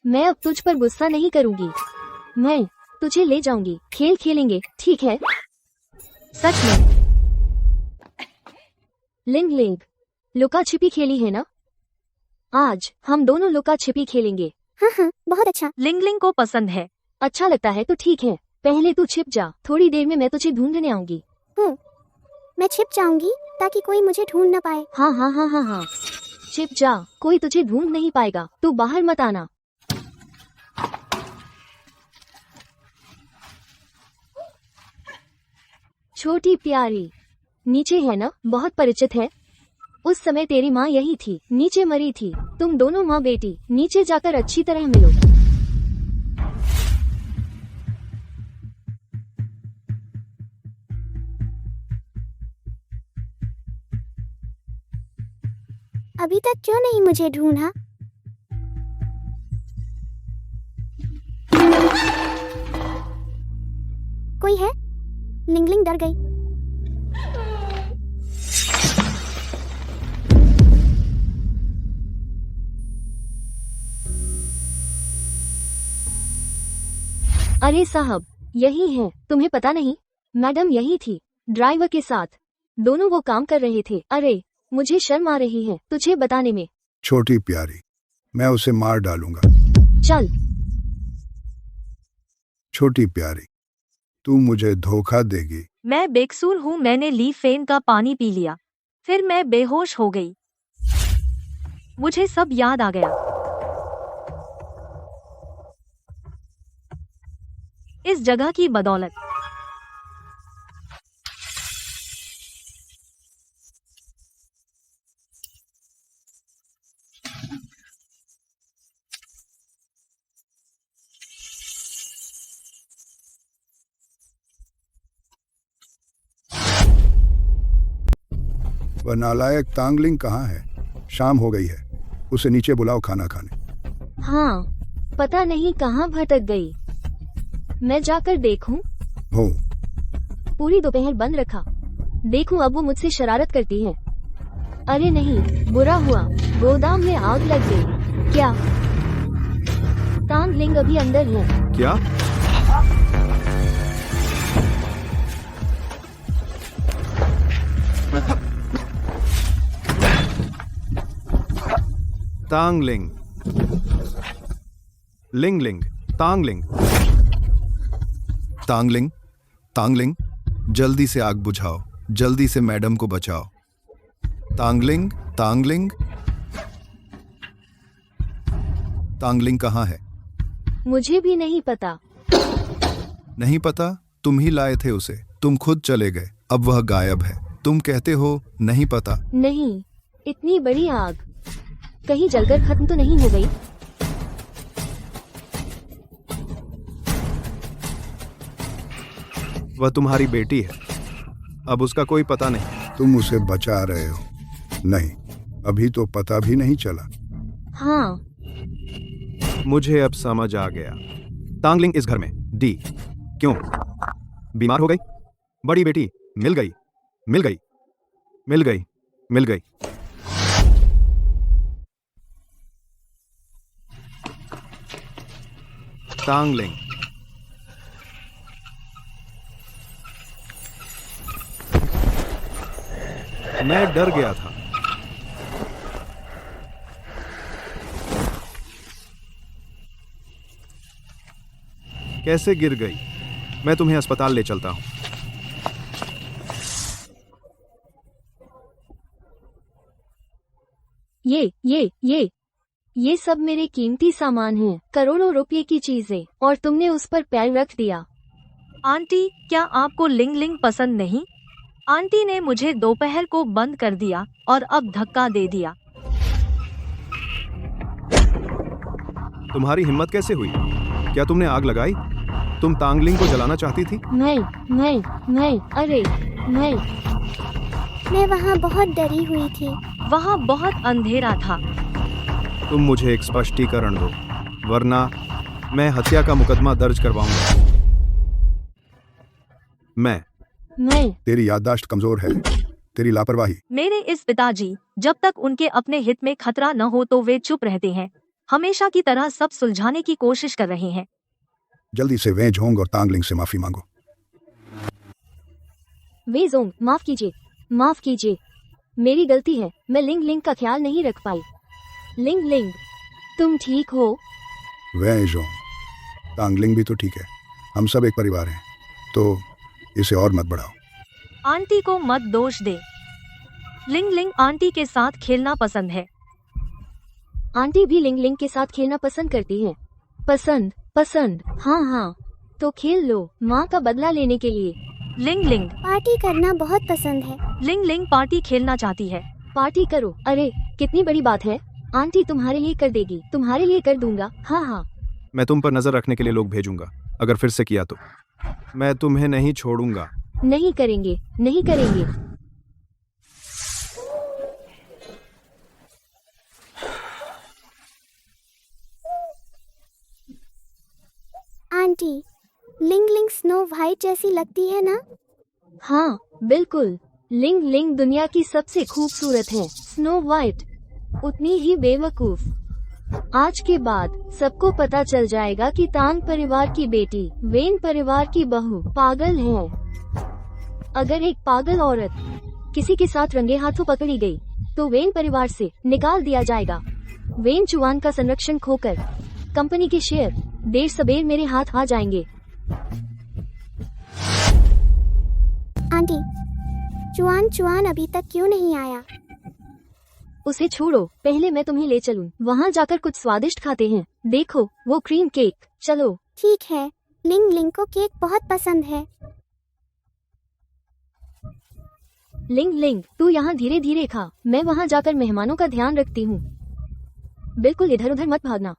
मैं अब तुझ पर गुस्सा नहीं करूंगी। मैं तुझे ले जाऊंगी, खेल खेलेंगे, ठीक है? सच में? लिंग लिंग, लुका छिपी खेली है ना? आज हम दोनों लुका छिपी खेलेंगे। हाँ हाँ, बहुत अच्छा। लिंग लिंग को पसंद है। अच्छा लगता है तो ठीक है, पहले तू छिप जा, थोड़ी देर में मैं तुझे ढूंढने आऊंगी। मैं छिप जाऊंगी ताकि कोई मुझे ढूंढ न पाए। हाँ हाँ हाँ हाँ हाँ, छिप जा, कोई तुझे ढूंढ नहीं पाएगा। तू बाहर मत आना। छोटी प्यारी नीचे है ना? बहुत परिचित है। उस समय तेरी माँ यही थी, नीचे मरी थी। तुम दोनों माँ बेटी नीचे जाकर अच्छी तरह मिलो। अभी तक क्यों नहीं मुझे ढूंढा? कोई है? लिंगलिंग डर गई। अरे साहब, यही है, तुम्हें पता नहीं? मैडम यही थी, ड्राइवर के साथ। दोनों वो काम कर रहे थे। अरे मुझे शर्म आ रही है तुझे बताने में। छोटी प्यारी, मैं उसे मार डालूंगा। चल। छोटी प्यारी, तू मुझे धोखा देगी। मैं बेकसूर हूँ। मैंने ली फेन का पानी पी लिया, फिर मैं बेहोश हो गई। मुझे सब याद आ गया। इस जगह की बदौलत। वह नालायक तांगलिंग कहाँ है? शाम हो गई है, उसे नीचे बुलाओ खाना खाने। हाँ, पता नहीं कहाँ भटक गई। मैं जाकर देखूं? हो, पूरी दोपहर बंद रखा। देखूं अब वो मुझसे शरारत करती है। अरे नहीं, बुरा हुआ, गोदाम में आग लग गई। क्या तांगलिंग अभी अंदर है? क्या? तांगलिंग, लिंग लिंग, तांगलिंग। तांगलिंग, तांगलिंग, जल्दी से आग बुझाओ, जल्दी से मैडम को बचाओ। तांगलिंग, तांगलिंग, तांगलिंग कहाँ है? मुझे भी नहीं पता। नहीं पता? तुम ही लाए थे उसे, तुम खुद चले गए, अब वह गायब है। तुम कहते हो नहीं पता। नहीं, इतनी बड़ी आग कहीं जलकर खत्म तो नहीं हो गई? वह तुम्हारी बेटी है, अब उसका कोई पता नहीं। तुम उसे बचा रहे हो? नहीं, अभी तो पता भी नहीं चला। हाँ, मुझे अब समझ आ गया। तांगलिंग इस घर में। डी, क्यों? बीमार हो गई? बड़ी बेटी मिल गई, मिल गई, मिल गई, मिल गई। तांगलिंग, मैं डर गया था। कैसे गिर गई? मैं तुम्हें अस्पताल ले चलता हूं। ये सब मेरे कीमती सामान हैं, करोड़ों रुपए की चीजें, और तुमने उस पर पैर रख दिया। आंटी, क्या आपको लिंग लिंग पसंद नहीं? आंटी ने मुझे दोपहर को बंद कर दिया और अब धक्का दे दिया। तुम्हारी हिम्मत कैसे हुई? क्या तुमने आग लगाई? तुम तांगलिंग को जलाना चाहती थी? अरे मैं वहाँ बहुत डरी हुई थी। वहाँ बहुत अंधेरा था। तुम मुझे एक स्पष्टीकरण दो, वरना मैं हत्या का मुकदमा दर्ज करवाऊंगा। मैं तेरी याददाश्त कमजोर है, तेरी लापरवाही। मेरे इस पिताजी, जब तक उनके अपने हित में खतरा न हो तो वे चुप रहते हैं। हमेशा की तरह सब सुलझाने की कोशिश कर रहे हैं। जल्दी से वे झोंग और तांगलिंग से माफी मांगो। वे जोंग, माफ कीजिए, मेरी गलती है। मैं लिंग लिंग का ख्याल नहीं रख पाई। लिंग लिंग, तुम ठीक हो? वे झोंग, तांगलिंग भी तो ठीक है, हम सब एक परिवार हैं, तो इसे और मत बढ़ाओ। आंटी को मत दोष दे। लिंग लिंग आंटी के साथ खेलना पसंद है। आंटी भी लिंग लिंग के साथ खेलना पसंद करती है। पसंद, हाँ, तो खेल लो, माँ का बदला लेने के लिए। लिंग लिंग, पार्टी करना बहुत पसंद है। लिंग लिंग पार्टी खेलना चाहती है। पार्टी करो। अरे कितनी बड़ी बात है, आंटी तुम्हारे लिए कर देगी, तुम्हारे लिए कर दूंगा। हाँ। मैं तुम पर नजर रखने के लिए लोग भेजूंगा, अगर फिर से किया तो मैं तुम्हें नहीं छोड़ूंगा। नहीं करेंगे। आंटी, लिंग लिंग स्नो वाइट जैसी लगती है ना? हाँ, बिल्कुल। लिंग लिंग दुनिया की सबसे खूबसूरत है। स्नो वाइट उतनी ही बेवकूफ। आज के बाद सबको पता चल जाएगा कि तांग परिवार की बेटी वेन परिवार की बहू पागल है। अगर एक पागल औरत किसी के साथ रंगे हाथों पकड़ी गई तो वेन परिवार से निकाल दिया जाएगा। वेन चुआन का संरक्षण खोकर कंपनी के शेयर देर सबेर मेरे हाथ आ जाएंगे। आंटी, चुआन अभी तक क्यों नहीं आया? उसे छोड़ो, पहले मैं तुम्हें ले चलूं। वहाँ जाकर कुछ स्वादिष्ट खाते हैं। देखो वो क्रीम केक। चलो। ठीक है, लिंग लिंग को केक बहुत पसंद है। लिंग लिंग, तू यहाँ धीरे धीरे खा, मैं वहाँ जाकर मेहमानों का ध्यान रखती हूँ। बिल्कुल इधर उधर मत भागना।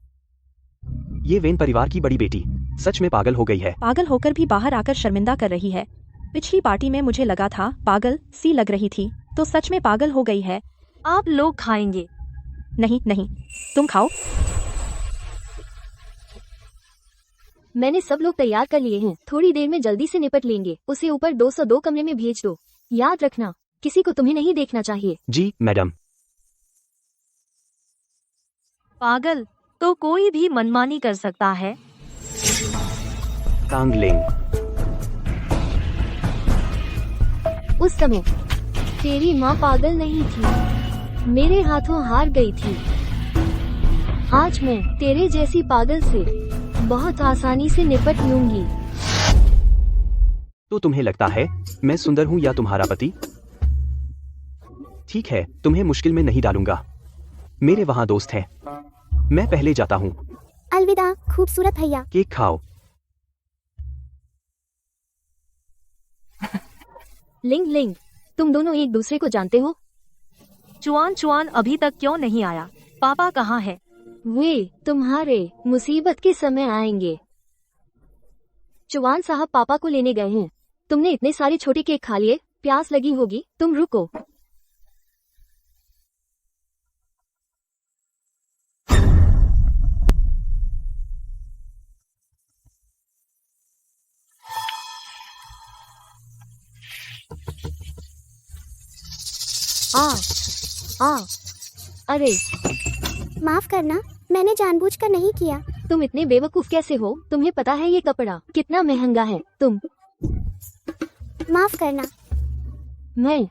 ये वेन परिवार की बड़ी बेटी सच में पागल हो गई है। पागल होकर भी बाहर आकर शर्मिंदा कर रही है। पिछली पार्टी में मुझे लगा था पागल सी लग रही थी, तो सच में पागल हो गई है। आप लोग खाएंगे? नहीं नहीं, तुम खाओ। मैंने सब लोग तैयार कर लिए हैं, थोड़ी देर में जल्दी से निपट लेंगे। उसे ऊपर 202 कमरे में भेज दो। याद रखना, किसी को तुम्हें नहीं देखना चाहिए। जी मैडम। पागल तो कोई भी मनमानी कर सकता है। टांगलिंग। उस समय तेरी माँ पागल नहीं थी, मेरे हाथों हार गई थी। आज मैं तेरे जैसी पागल से बहुत आसानी से निपट लूंगी। तो तुम्हें लगता है मैं सुंदर हूँ या तुम्हारा पति? ठीक है, तुम्हें मुश्किल में नहीं डालूंगा। मेरे वहाँ दोस्त हैं। मैं पहले जाता हूँ। अलविदा खूबसूरत भैया। केक खाओ। लिंग लिंग, तुम दोनों एक दूसरे को जानते हो? चुआन चुआन अभी तक क्यों नहीं आया? पापा कहाँ है? वे तुम्हारे मुसीबत के समय आएंगे। चौहान साहब पापा को लेने गए हैं। तुमने इतने सारे छोटे केक खा लिए, प्यास लगी होगी, तुम रुको। अरे माफ करना, मैंने जानबूझकर नहीं किया। तुम इतने बेवकूफ कैसे हो? तुम्हें पता है ये कपड़ा कितना महंगा है? तुम माफ करना। मैं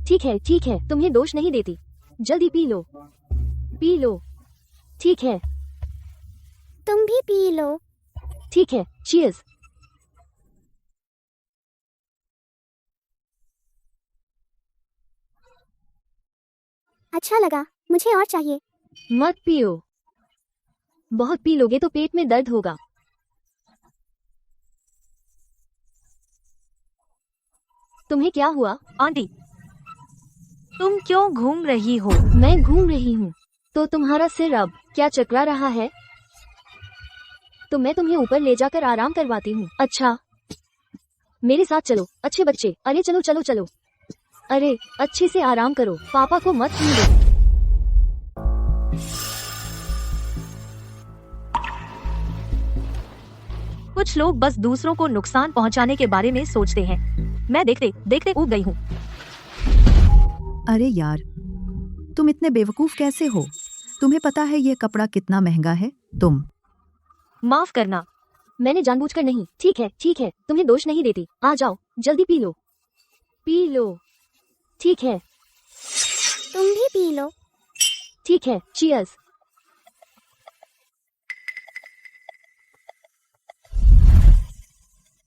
ठीक है, तुम्हें दोष नहीं देती। जल्दी पी लो, पी लो। ठीक है, तुम भी पी लो। ठीक है, चीयर्स। अच्छा लगा, मुझे और चाहिए। मत पियो, बहुत पी लोगे तो पेट में दर्द होगा। तुम्हें क्या हुआ? आंटी, तुम क्यों घूम रही हो? मैं घूम रही हूँ तो तुम्हारा सिर अब क्या चकरा रहा है? तो मैं तुम्हें ऊपर ले जाकर आराम करवाती हूँ। अच्छा, मेरे साथ चलो अच्छे बच्चे। अरे चलो चलो चलो। अरे अच्छे से आराम करो, पापा को मत भूलो। कुछ लोग बस दूसरों को नुकसान पहुंचाने के बारे में सोचते हैं। मैं देखते देखते ऊब गई हूँ। अरे यार, तुम इतने बेवकूफ कैसे हो? तुम्हें पता है ये कपड़ा कितना महंगा है? तुम माफ करना, मैंने जानबूझकर नहीं। ठीक है, तुम्हें दोष नहीं देती। आ जाओ, जल्दी पी लो, पी लो। ठीक है, तुम भी पी लो। ठीक है, चीयर्स।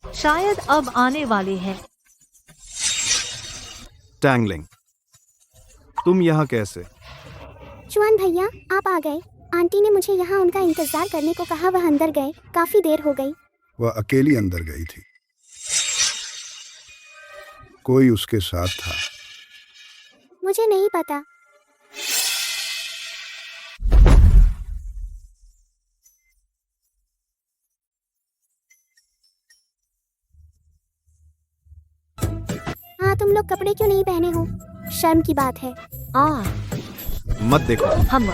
शायद अब आने वाले हैं। टैंगलिंग, तुम यहाँ कैसे? चुआन भैया, आप आ गए। आंटी ने मुझे यहाँ उनका इंतजार करने को कहा, वह अंदर गए, काफी देर हो गई। वह अकेली अंदर गई थी, कोई उसके साथ था? मुझे नहीं पता। हाँ, तुम लोग कपड़े क्यों नहीं पहने हो? शर्म की बात है। मत देखो। हम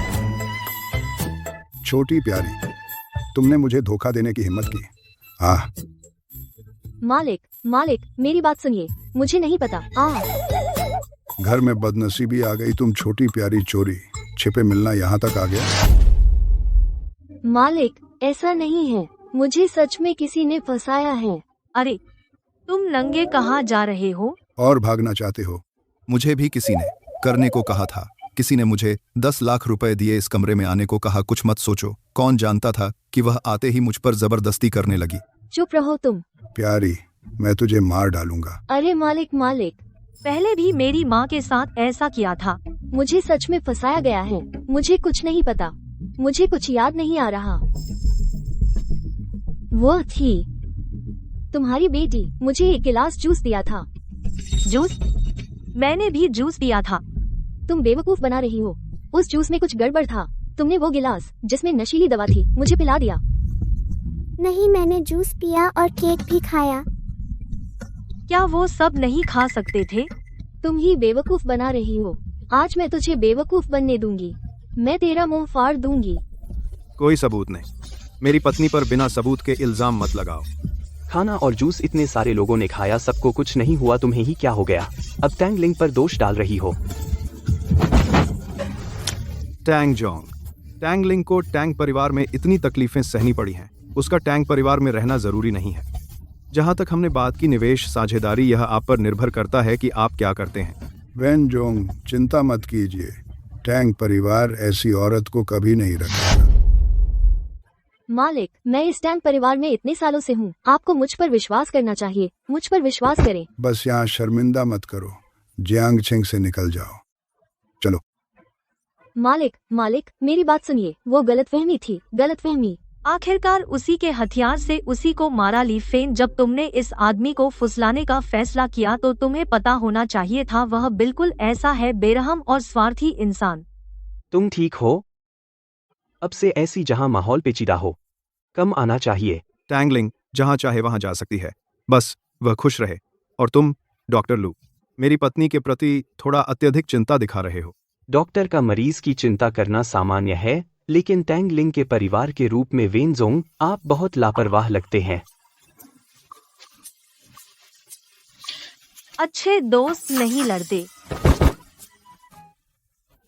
छोटी प्यारी, तुमने मुझे धोखा देने की हिम्मत की। मालिक, मेरी बात सुनिए, मुझे नहीं पता। घर में बदनसीबी आ गई। तुम छोटी प्यारी चोरी छिपे मिलना यहाँ तक आ गया। मालिक, ऐसा नहीं है, मुझे सच में किसी ने फंसाया है। अरे, तुम नंगे कहाँ जा रहे हो? और भागना चाहते हो? मुझे भी किसी ने करने को कहा था। किसी ने मुझे 10 लाख रुपए दिए इस कमरे में आने को कहा। कुछ मत सोचो, कौन जानता था कि वह आते ही मुझ पर जबरदस्ती करने लगी। चुप रहो तुम। प्यारी, मैं तुझे मार डालूंगा। अरे मालिक, पहले भी मेरी माँ के साथ ऐसा किया था। मुझे सच में फंसाया गया है। मुझे कुछ नहीं पता, मुझे कुछ याद नहीं आ रहा। वो थी तुम्हारी बेटी, मुझे एक गिलास जूस दिया था। जूस? मैंने भी जूस पिया था। तुम बेवकूफ बना रही हो। उस जूस में कुछ गड़बड़ था। तुमने वो गिलास जिसमें नशीली दवा थी मुझे पिला दिया। नहीं, मैंने जूस पिया और केक भी खाया। क्या वो सब नहीं खा सकते थे? तुम ही बेवकूफ बना रही हो। आज मैं तुझे बेवकूफ बनने दूंगी। मैं तेरा मुंह फाड़ दूंगी। कोई सबूत नहीं। मेरी पत्नी पर बिना सबूत के इल्जाम मत लगाओ। खाना और जूस इतने सारे लोगों ने खाया, सबको कुछ नहीं हुआ, तुम्हें ही क्या हो गया? अब टैंगलिंग पर दोष डाल रही हो। टैंग जोंग, टैंगलिंग को टैंग परिवार में इतनी तकलीफें सहनी पड़ी हैं, उसका टैंग परिवार में रहना जरूरी नहीं है। जहां तक हमने बात की निवेश साझेदारी, यह आप पर निर्भर करता है कि आप क्या करते हैं। वेन जोंग, चिंता मत कीजिए, टैंग परिवार ऐसी औरत को कभी नहीं रखेगा। मालिक, मैं इस टैंग परिवार में इतने सालों से हूँ, आपको मुझ पर विश्वास करना चाहिए। मुझ पर विश्वास करें। बस यहाँ शर्मिंदा मत करो, जियांग छिंग से निकल जाओ। चलो। मालिक, मेरी बात सुनिए। वो गलतफहमी थी, गलतफहमी। आखिरकार उसी के हथियार से उसी को मारा ली फेन। जब तुमने इस आदमी को फुसलाने का फैसला किया तो तुम्हें पता होना चाहिए था वह बिल्कुल ऐसा है, बेरहम और स्वार्थी इंसान। तुम ठीक हो? अब से ऐसी जहां माहौल पेचीदा हो, कम आना चाहिए। टैंगलिंग जहां चाहे वहां जा सकती है, बस वह खुश रहे। और तुम डॉक्टर लू, मेरी पत्नी के प्रति थोड़ा अत्यधिक चिंता दिखा रहे हो। डॉक्टर का मरीज की चिंता करना सामान्य है, लेकिन टैंगलिंग के परिवार के रूप में वेन जोंग, आप बहुत लापरवाह लगते हैं। अच्छे दोस्त नहीं लड़ते।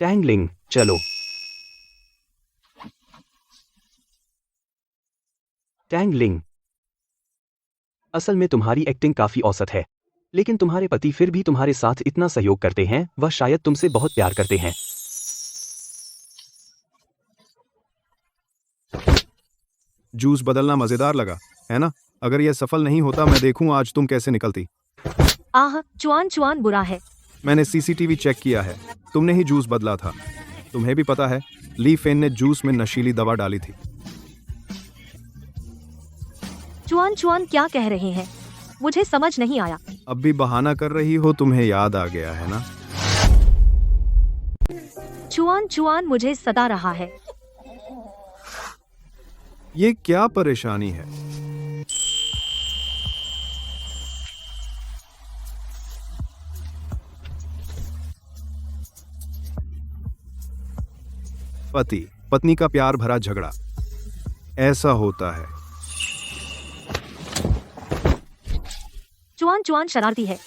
टैंगलिंग, चलो। टैंगलिंग, असल में तुम्हारी एक्टिंग काफी औसत है, लेकिन तुम्हारे पति फिर भी तुम्हारे साथ इतना सहयोग करते हैं। वह शायद तुमसे बहुत प्यार करते हैं। जूस बदलना मजेदार लगा, है ना? अगर यह सफल नहीं होता, मैं देखूं आज तुम कैसे निकलती। आह, चुआन बुरा है। मैंने सीसीटीवी चेक किया है, तुमने ही जूस बदला था। तुम्हें भी पता है, ली फेन ने जूस में नशीली दवा डाली थी। चुआन क्या कह रहे हैं? मुझे समझ नहीं आया। अब भी बहाना कर रही हो, तुम्हें याद आ गया है ना? चुआन मुझे सता रहा है। ये क्या परेशानी है? पति पत्नी का प्यार भरा झगड़ा ऐसा होता है। चुआन शरारती है।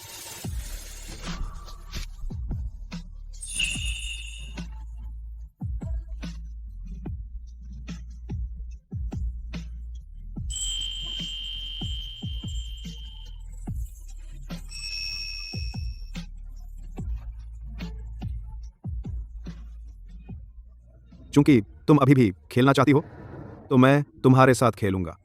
चूंकि तुम अभी भी खेलना चाहती हो, तो मैं तुम्हारे साथ खेलूंगा।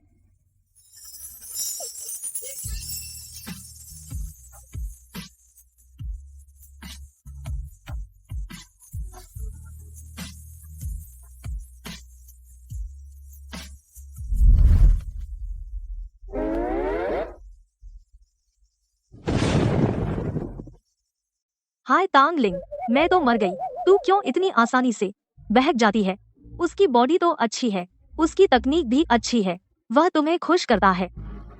हाय तांगलिंग, मैं तो मर गई। तू क्यों इतनी आसानी से बहक जाती है? उसकी बॉडी तो अच्छी है, उसकी तकनीक भी अच्छी है, वह तुम्हें खुश करता है।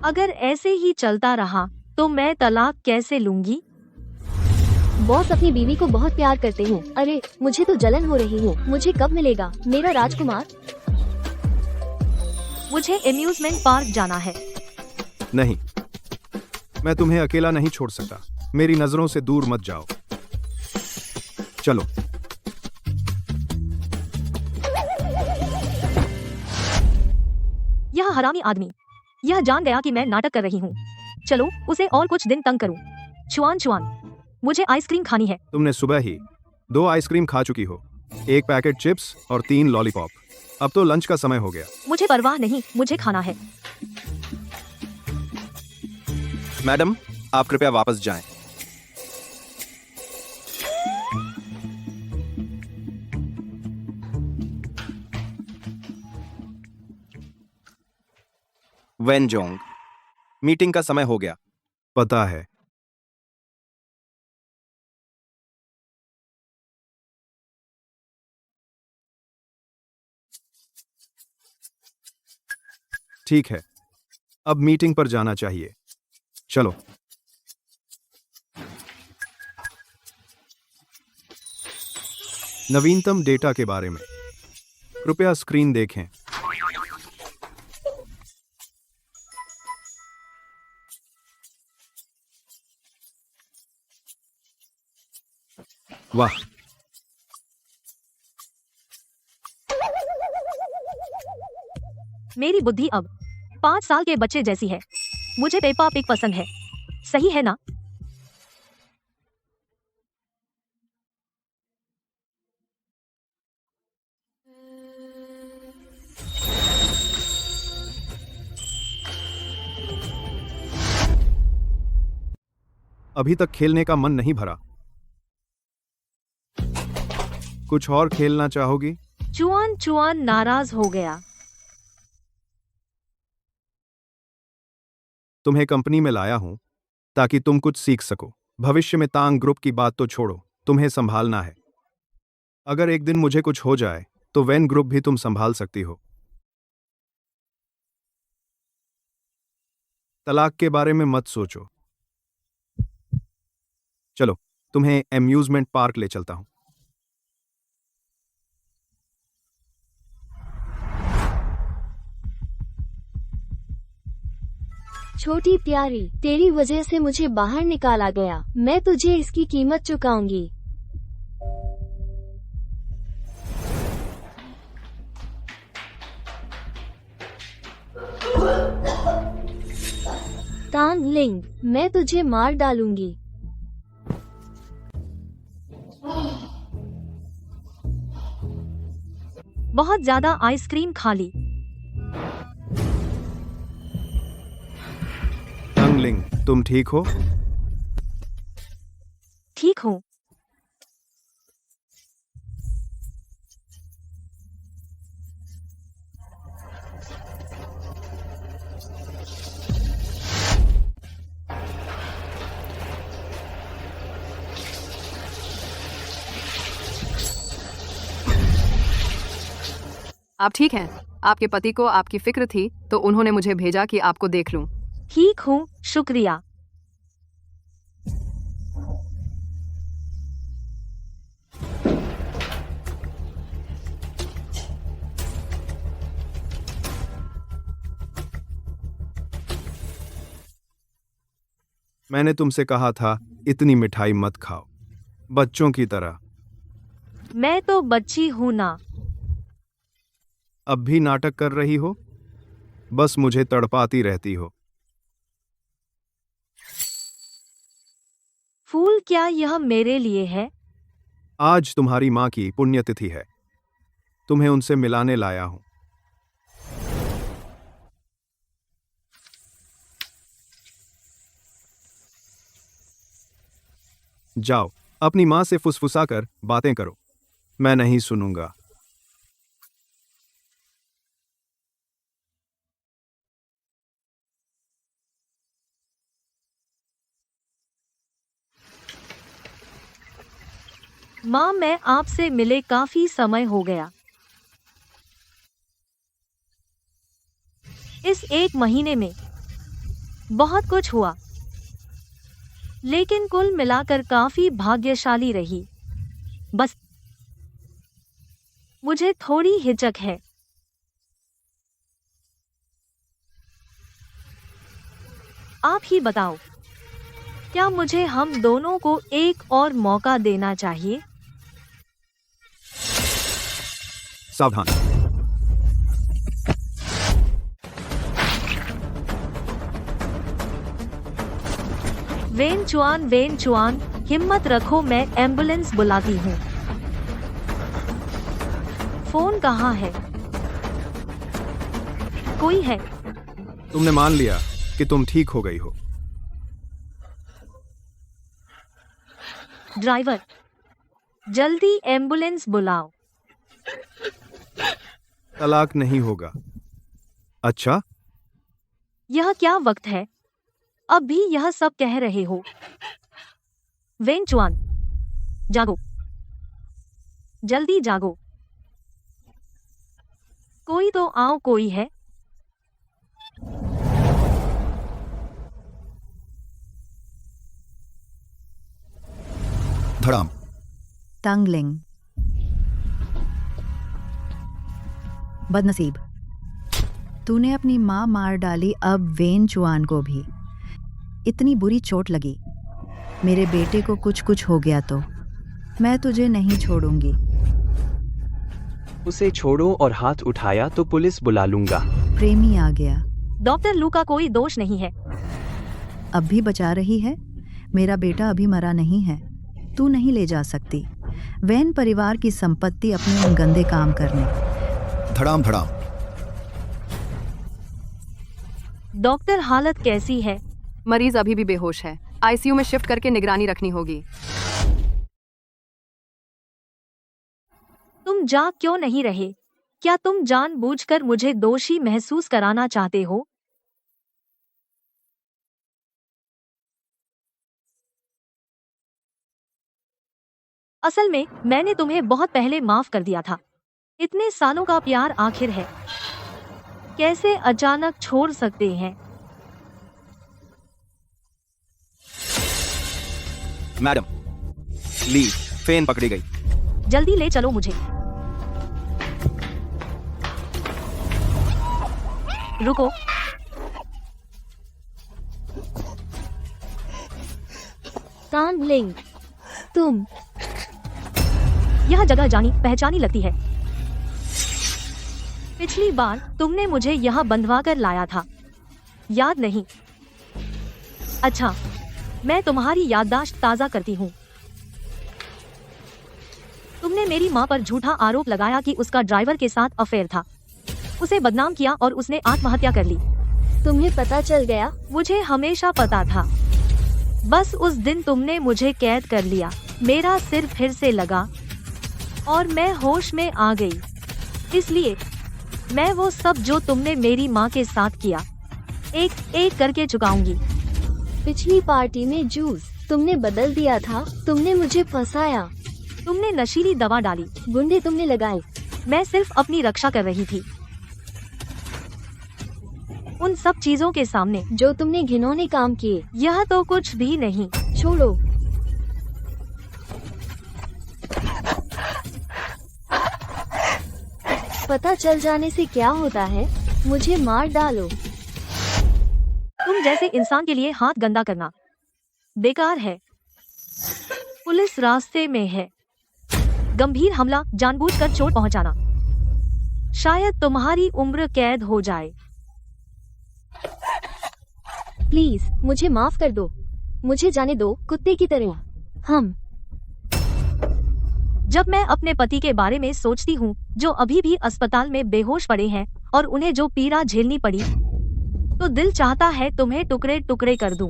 अगर ऐसे ही चलता रहा तो मैं तलाक कैसे लूंगी? बॉस अपनी बीवी को बहुत प्यार करते हैं। अरे मुझे तो जलन हो रही है। मुझे कब मिलेगा मेरा राजकुमार? मुझे एम्यूजमेंट पार्क जाना है। नहीं, मैं तुम्हें अकेला नहीं छोड़ सकता। मेरी नजरों से दूर मत जाओ। चलो। यह हरामी आदमी, यह जान गया कि मैं नाटक कर रही हूँ। चलो उसे और कुछ दिन तंग करूँ। चुआन, मुझे आइसक्रीम खानी है। तुमने सुबह ही 2 आइसक्रीम खा चुकी हो, 1 पैकेट चिप्स और 3 लॉलीपॉप। अब तो लंच का समय हो गया। मुझे परवाह नहीं, मुझे खाना है। मैडम, आप कृपया वापस जाएं। वेन जोंग, मीटिंग का समय हो गया। पता है। ठीक है, अब मीटिंग पर जाना चाहिए। चलो। नवीनतम डेटा के बारे में कृपया स्क्रीन देखें। वाह, मेरी बुद्धि अब 5 साल के बच्चे जैसी है। मुझे पेपा पिग पसंद है, सही है ना? अभी तक खेलने का मन नहीं भरा। कुछ और खेलना चाहोगी? चुआन चुआन नाराज हो गया। तुम्हें कंपनी में लाया हूं ताकि तुम कुछ सीख सको। भविष्य में तांग ग्रुप की बात तो छोड़ो, तुम्हें संभालना है। अगर एक दिन मुझे कुछ हो जाए तो वैन ग्रुप भी तुम संभाल सकती हो। तलाक के बारे में मत सोचो। चलो, तुम्हें एम्यूजमेंट पार्क ले चलता हूं। छोटी प्यारी, तेरी वजह से मुझे बाहर निकाला गया। मैं तुझे इसकी कीमत चुकाऊंगी। तांग लिंग, मैं तुझे मार डालूंगी। बहुत ज्यादा आइसक्रीम खा ली। टंगलिंग, तुम ठीक हो? ठीक हूँ। आप ठीक हैं? आपके पति को आपकी फिक्र थी तो उन्होंने मुझे भेजा कि आपको देख लूं। ठीक हूँ, शुक्रिया। मैंने तुमसे कहा था इतनी मिठाई मत खाओ, बच्चों की तरह। मैं तो बच्ची हूं ना। अब भी नाटक कर रही हो? बस मुझे तड़पाती रहती हो। फूल, क्या यह मेरे लिए है? आज तुम्हारी माँ की पुण्यतिथि है, तुम्हें उनसे मिलाने लाया हूं। जाओ, अपनी माँ से फुसफुसाकर बातें करो। मैं नहीं सुनूंगा। माँ, मैं आपसे मिले काफी समय हो गया। इस 1 महीने में बहुत कुछ हुआ, लेकिन कुल मिलाकर काफी भाग्यशाली रही। बस मुझे थोड़ी हिचक है। आप ही बताओ, क्या मुझे हम दोनों को एक और मौका देना चाहिए? सावधान। वेन चुआन, हिम्मत रखो, मैं एम्बुलेंस बुलाती हूँ। फोन कहाँ है? कोई है? तुमने मान लिया कि तुम ठीक हो गई हो। ड्राइवर, जल्दी एम्बुलेंस बुलाओ। तलाक नहीं होगा। अच्छा, यह क्या वक्त है? अब भी यह सब कह रहे हो? वेन चुआन, जागो, जल्दी जागो। कोई तो आओ, कोई है? धड़ाम। तांग लिंग, बदनसीब, तूने अपनी माँ मार डाली, अब वेन चुआन को भी इतनी बुरी चोट लगी। मेरे बेटे को कुछ हो गया तो मैं तुझे नहीं छोड़ूंगी। उसे छोड़ो और हाथ उठाया तो पुलिस बुला लूंगा। प्रेमी आ गया। डॉक्टर लू का कोई दोष नहीं है। अब भी बचा रही है? मेरा बेटा अभी मरा नहीं है। तू नहीं ले जा सकती वेन परिवार की संपत्ति अपने उन गंदे काम करने। धड़ाम धड़ाम। डॉक्टर, हालत कैसी है? मरीज अभी भी बेहोश है। आईसीयू में शिफ्ट करके निगरानी रखनी होगी। तुम जा क्यों नहीं रहे? क्या तुम जानबूझकर मुझे दोषी महसूस कराना चाहते हो? असल में मैंने तुम्हें बहुत पहले माफ कर दिया था। इतने सालों का प्यार आखिर है, कैसे अचानक छोड़ सकते हैं? मैडम, ली फेन पकड़ी गई। जल्दी ले चलो मुझे। रुको, तांगलिंग, तुम यह जगह जानी पहचानी लगती है। पिछली बार तुमने मुझे यहाँ बंधवा कर लाया था, याद नहीं? अच्छा, मैं तुम्हारी याददाश्त ताज़ा करती हूँ। तुमने मेरी माँ पर झूठा आरोप लगाया कि उसका ड्राइवर के साथ अफेयर था, उसे बदनाम किया और उसने आत्महत्या कर ली। तुम्हें पता चल गया? मुझे हमेशा पता था, बस उस दिन तुमने मुझे कैद कर लिया। मेरा सिर फिर से लगा और मैं होश में आ गई। इसलिए मैं वो सब जो तुमने मेरी माँ के साथ किया, एक एक करके चुकाऊंगी। पिछली पार्टी में जूस तुमने बदल दिया था, तुमने मुझे फंसाया। तुमने नशीली दवा डाली, गुंडे तुमने लगाए। मैं सिर्फ अपनी रक्षा कर रही थी। उन सब चीजों के सामने जो तुमने घिनौने काम किए, यह तो कुछ भी नहीं। छोड़ो। पता चल जाने से क्या होता है? मुझे मार डालो। तुम जैसे इंसान के लिए हाथ गंदा करना बेकार है। पुलिस रास्ते में है। गंभीर हमला, जानबूझकर चोट पहुंचाना, शायद तुम्हारी उम्र कैद हो जाए। प्लीज मुझे माफ कर दो, मुझे जाने दो कुत्ते की तरह। जब मैं अपने पति के बारे में सोचती हूँ जो अभी भी अस्पताल में बेहोश पड़े हैं और उन्हें जो पीड़ा झेलनी पड़ी, तो दिल चाहता है तुम्हें टुकड़े टुकड़े कर दूं।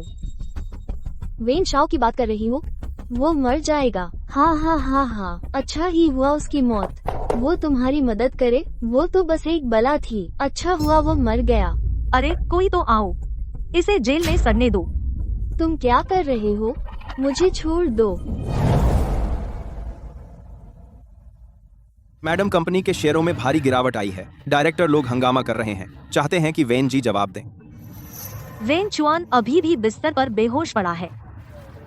वेन शाओ की बात कर रही हो? वो मर जाएगा। हाँ, अच्छा ही हुआ उसकी मौत। वो तुम्हारी मदद करे, वो तो बस एक बला थी। अच्छा हुआ वो मर गया। अरे कोई तो आओ, इसे जेल में सड़ने दो। तुम क्या कर रहे हो? मुझे छोड़ दो। मैडम, कंपनी के शेयरों में भारी गिरावट आई है। डायरेक्टर लोग हंगामा कर रहे हैं, चाहते हैं कि वेन जी जवाब दें। वेन चुआन अभी भी बिस्तर पर बेहोश पड़ा है।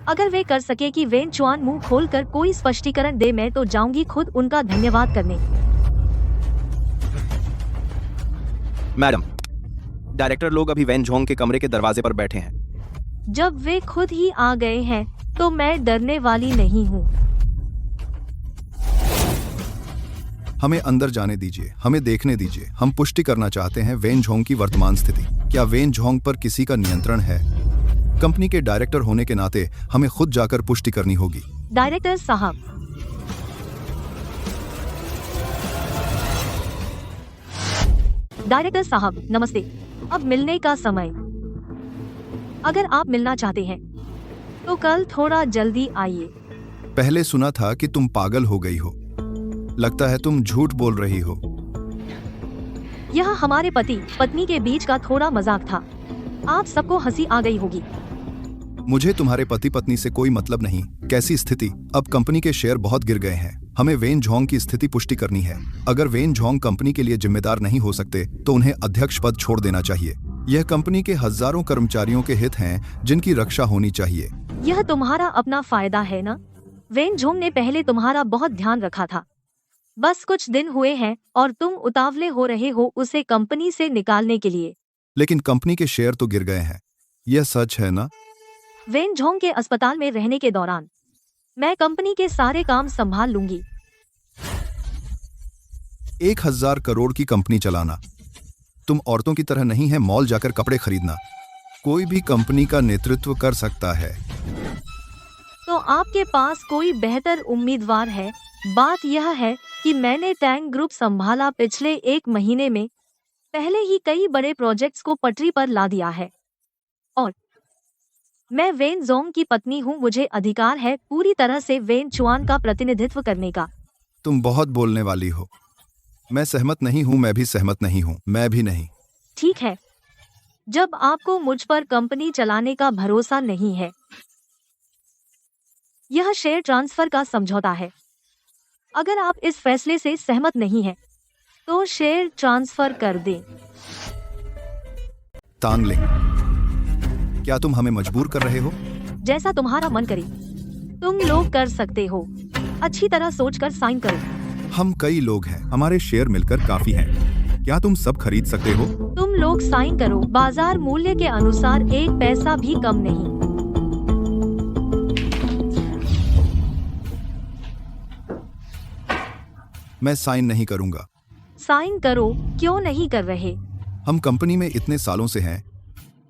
अगर वे कर सके कि वेन चुआन मुंह खोलकर कोई स्पष्टीकरण दे, मैं तो जाऊंगी खुद उनका धन्यवाद करने। मैडम, डायरेक्टर लोग अभी वेन जोंग के कमरे के दरवाजे पर बैठे हैं। जब वे खुद ही आ गए हैं तो मैं डरने वाली नहीं हूँ। हमें अंदर जाने दीजिए, हमें देखने दीजिए। हम पुष्टि करना चाहते हैं वेन झोंग की वर्तमान स्थिति। क्या वेन झोंग पर किसी का नियंत्रण है? कंपनी के डायरेक्टर होने के नाते हमें खुद जाकर पुष्टि करनी होगी। डायरेक्टर साहब, डायरेक्टर साहब नमस्ते। अब मिलने का समय। अगर आप मिलना चाहते हैं तो कल थोड़ा जल्दी आइए। पहले सुना था कि तुम पागल हो गई हो। लगता है तुम झूठ बोल रही हो। यह हमारे पति पत्नी के बीच का थोड़ा मजाक था। आप सबको हंसी आ गई होगी। मुझे तुम्हारे पति पत्नी से कोई मतलब नहीं। कैसी स्थिति? अब कंपनी के शेयर बहुत गिर गए हैं। हमें वेन झोंग की स्थिति पुष्टि करनी है। अगर वेन झोंग कंपनी के लिए जिम्मेदार नहीं हो सकते तो उन्हें अध्यक्ष पद छोड़ देना चाहिए। यह कंपनी के हजारों कर्मचारियों के हित हैं जिनकी रक्षा होनी चाहिए। यह तुम्हारा अपना फायदा है ना? वेन झोंग ने पहले तुम्हारा बहुत ध्यान रखा था। बस कुछ दिन हुए हैं और तुम उतावले हो रहे हो उसे कंपनी से निकालने के लिए। लेकिन कंपनी के शेयर तो गिर गए हैं, यह सच है ना? वेन झोंग के अस्पताल में रहने के दौरान मैं कंपनी के सारे काम संभाल लूंगी। 1000 करोड़ की कंपनी चलाना तुम औरतों की तरह नहीं है मॉल जाकर कपड़े खरीदना। कोई भी कंपनी का नेतृत्व कर सकता है। तो आपके पास कोई बेहतर उम्मीदवार है? बात यह है कि मैंने टैंग ग्रुप संभाला पिछले 1 महीने में, पहले ही कई बड़े प्रोजेक्ट्स को पटरी पर ला दिया है और मैं वेन जोंग की पत्नी हूँ। मुझे अधिकार है पूरी तरह से वेन चुआन का प्रतिनिधित्व करने का। तुम बहुत बोलने वाली हो। मैं सहमत नहीं हूँ, मैं भी सहमत नहीं हूँ, मैं भी नहीं। ठीक है, जब आपको मुझ पर कंपनी चलाने का भरोसा नहीं है। यह शेयर ट्रांसफर का समझौता है। अगर आप इस फैसले से सहमत नहीं हैं, तो शेयर ट्रांसफर कर दें। तांगलिंग, क्या तुम हमें मजबूर कर रहे हो? जैसा तुम्हारा मन करे तुम लोग कर सकते हो। अच्छी तरह सोचकर साइन करो। हम कई लोग हैं, हमारे शेयर मिलकर काफी हैं। क्या तुम सब खरीद सकते हो? तुम लोग साइन करो। बाजार मूल्य के अनुसार 1 पैसा भी कम नहीं। मैं साइन नहीं करूंगा। साइन करो। क्यों नहीं कर रहे? हम कंपनी में इतने सालों से हैं।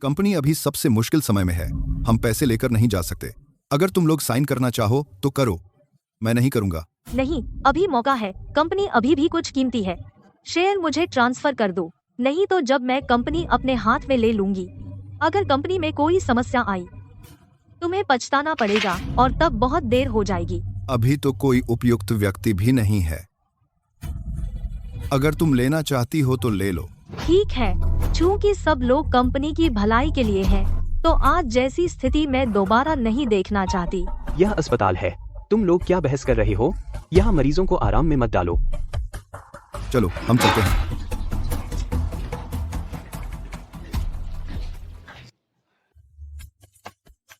कंपनी अभी सबसे मुश्किल समय में है। हम पैसे लेकर नहीं जा सकते। अगर तुम लोग साइन करना चाहो तो करो, मैं नहीं करूंगा। नहीं, अभी मौका है। कंपनी अभी भी कुछ कीमती है। शेयर मुझे ट्रांसफर कर दो, नहीं तो जब मैं कंपनी अपने हाथ में ले लूंगी। अगर कंपनी में कोई समस्या आई तुम्हें पछताना पड़ेगा और तब बहुत देर हो जाएगी। अभी तो कोई उपयुक्त व्यक्ति भी नहीं है। अगर तुम लेना चाहती हो तो ले लो। ठीक है, चूंकि सब लोग कंपनी की भलाई के लिए हैं, तो आज जैसी स्थिति मैं दोबारा नहीं देखना चाहती। यह अस्पताल है, तुम लोग क्या बहस कर रहे हो? यहाँ मरीजों को आराम में मत डालो। चलो हम चलते हैं।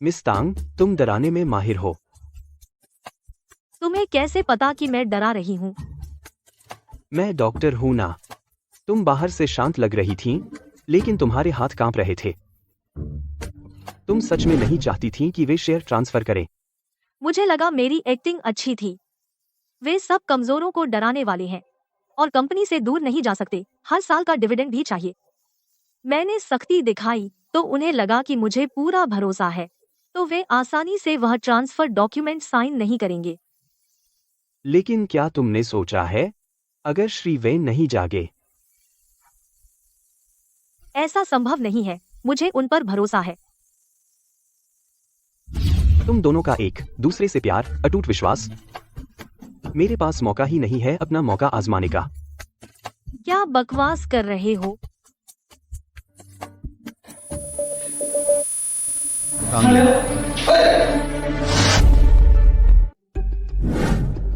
मिस तांग, तुम डराने में माहिर हो। तुम्हें कैसे पता कि मैं डरा रही हूँ? मैं डॉक्टर हूँ ना। तुम बाहर से शांत लग रही थीं, लेकिन तुम्हारे हाथ कांप रहे थे। तुम सच में नहीं चाहती थीं कि वे शेयर ट्रांसफर करें। मुझे लगा मेरी एक्टिंग अच्छी थी। वे सब कमजोरों को डराने वाले हैं और कंपनी से दूर नहीं जा सकते। हर साल का डिविडेंड भी चाहिए। मैंने सख्ती दिखाई तो उन्हें लगा कि मुझे पूरा भरोसा है, तो वे आसानी से वह ट्रांसफर डॉक्यूमेंट साइन नहीं करेंगे। लेकिन क्या तुमने सोचा है, अगर श्री वेन नहीं जागे? ऐसा संभव नहीं है। मुझे उन पर भरोसा है। तुम दोनों का एक दूसरे से प्यार, अटूट विश्वास। मेरे पास मौका ही नहीं है अपना मौका आजमाने का। क्या बकवास कर रहे हो?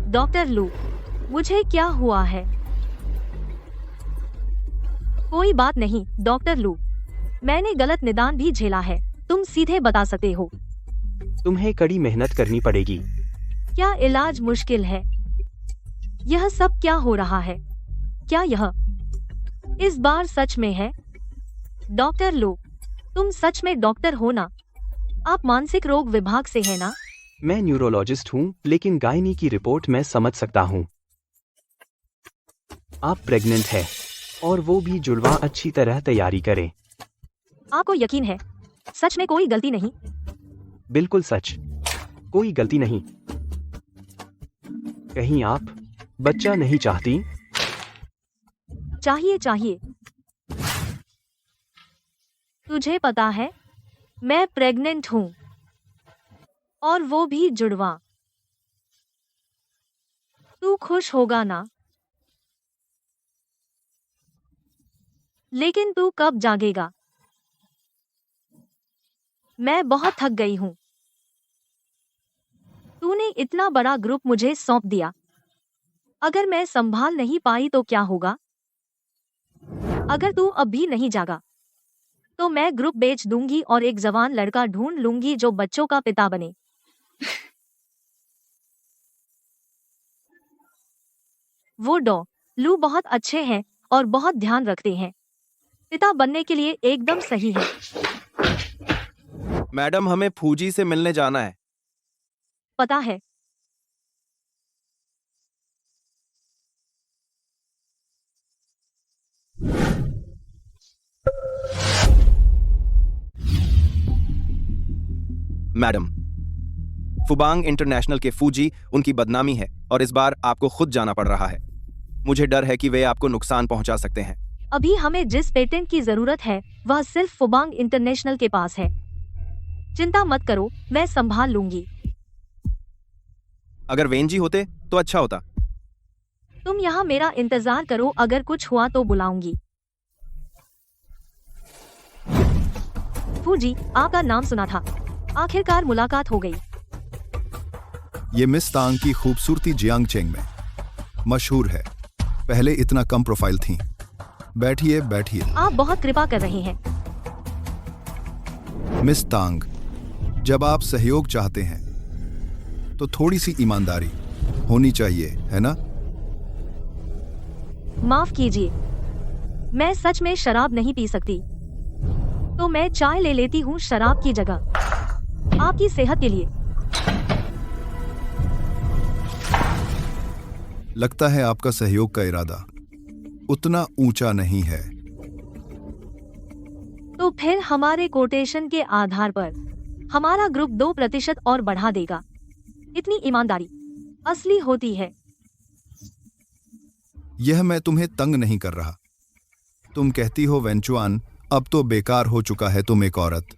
डॉक्टर लू, मुझे क्या हुआ है? कोई बात नहीं डॉक्टर लू, मैंने गलत निदान भी झेला है। तुम सीधे बता सकते हो। तुम्हें कड़ी मेहनत करनी पड़ेगी। क्या इलाज मुश्किल है? यह सब क्या हो रहा है? क्या यह इस बार सच में है? डॉक्टर लो, तुम सच में डॉक्टर हो ना? आप मानसिक रोग विभाग से हैं ना? मैं न्यूरोलॉजिस्ट हूँ, लेकिन गायनी की रिपोर्ट मैं समझ सकता हूँ। आप प्रेग्नेंट है, और वो भी जुड़वा। अच्छी तरह तैयारी करें। आपको यकीन है? सच में कोई गलती नहीं? बिल्कुल सच, कोई गलती नहीं। कहीं आप बच्चा नहीं चाहती? चाहिए। तुझे पता है, मैं प्रेग्नेंट हूँ, और वो भी जुड़वा। तू खुश होगा ना? लेकिन तू कब जागेगा? मैं बहुत थक गई हूँ। तूने इतना बड़ा ग्रुप मुझे सौंप दिया। अगर मैं संभाल नहीं पाई तो क्या होगा? अगर तू अब भी नहीं जागा, तो मैं ग्रुप बेच दूंगी और एक जवान लड़का ढूंढ लूंगी जो बच्चों का पिता बने। वो डॉ लू बहुत अच्छे हैं और बहुत ध्यान रखते हैं। पिता बनने के लिए एकदम सही है। मैडम, हमें फूजी से मिलने जाना है। पता है। मैडम, फुबांग इंटरनेशनल के फूजी उनकी बदनामी है और इस बार आपको खुद जाना पड़ रहा है। मुझे डर है कि वे आपको नुकसान पहुंचा सकते हैं। अभी हमें जिस पेटेंट की जरूरत है वह सिर्फ फुबांग इंटरनेशनल के पास है। चिंता मत करो, मैं संभाल लूंगी। अगर वेन जी होते तो अच्छा होता। तुम यहाँ मेरा इंतजार करो, अगर कुछ हुआ तो बुलाऊंगी। फूजी, आपका नाम सुना था, आखिरकार मुलाकात हो गई। ये मिस तांग की खूबसूरती जियांग चेंग में मशहूर है। पहले इतना कम प्रोफाइल थी। बैठिए बैठिए। आप बहुत कृपा कर रहे हैं। मिस तांग, जब आप सहयोग चाहते हैं तो थोड़ी सी ईमानदारी होनी चाहिए, है ना? माफ कीजिए, मैं सच में शराब नहीं पी सकती, तो मैं चाय ले लेती हूँ शराब की जगह, आपकी सेहत के लिए। लगता है आपका सहयोग का इरादा उतना ऊंचा नहीं है। तो फिर हमारे कोटेशन के आधार पर हमारा ग्रुप 2% और बढ़ा देगा। इतनी ईमानदारी असली होती है। यह मैं तुम्हें तंग नहीं कर रहा। तुम कहती हो वेंचुआन, अब तो बेकार हो चुका है तुम एक औरत।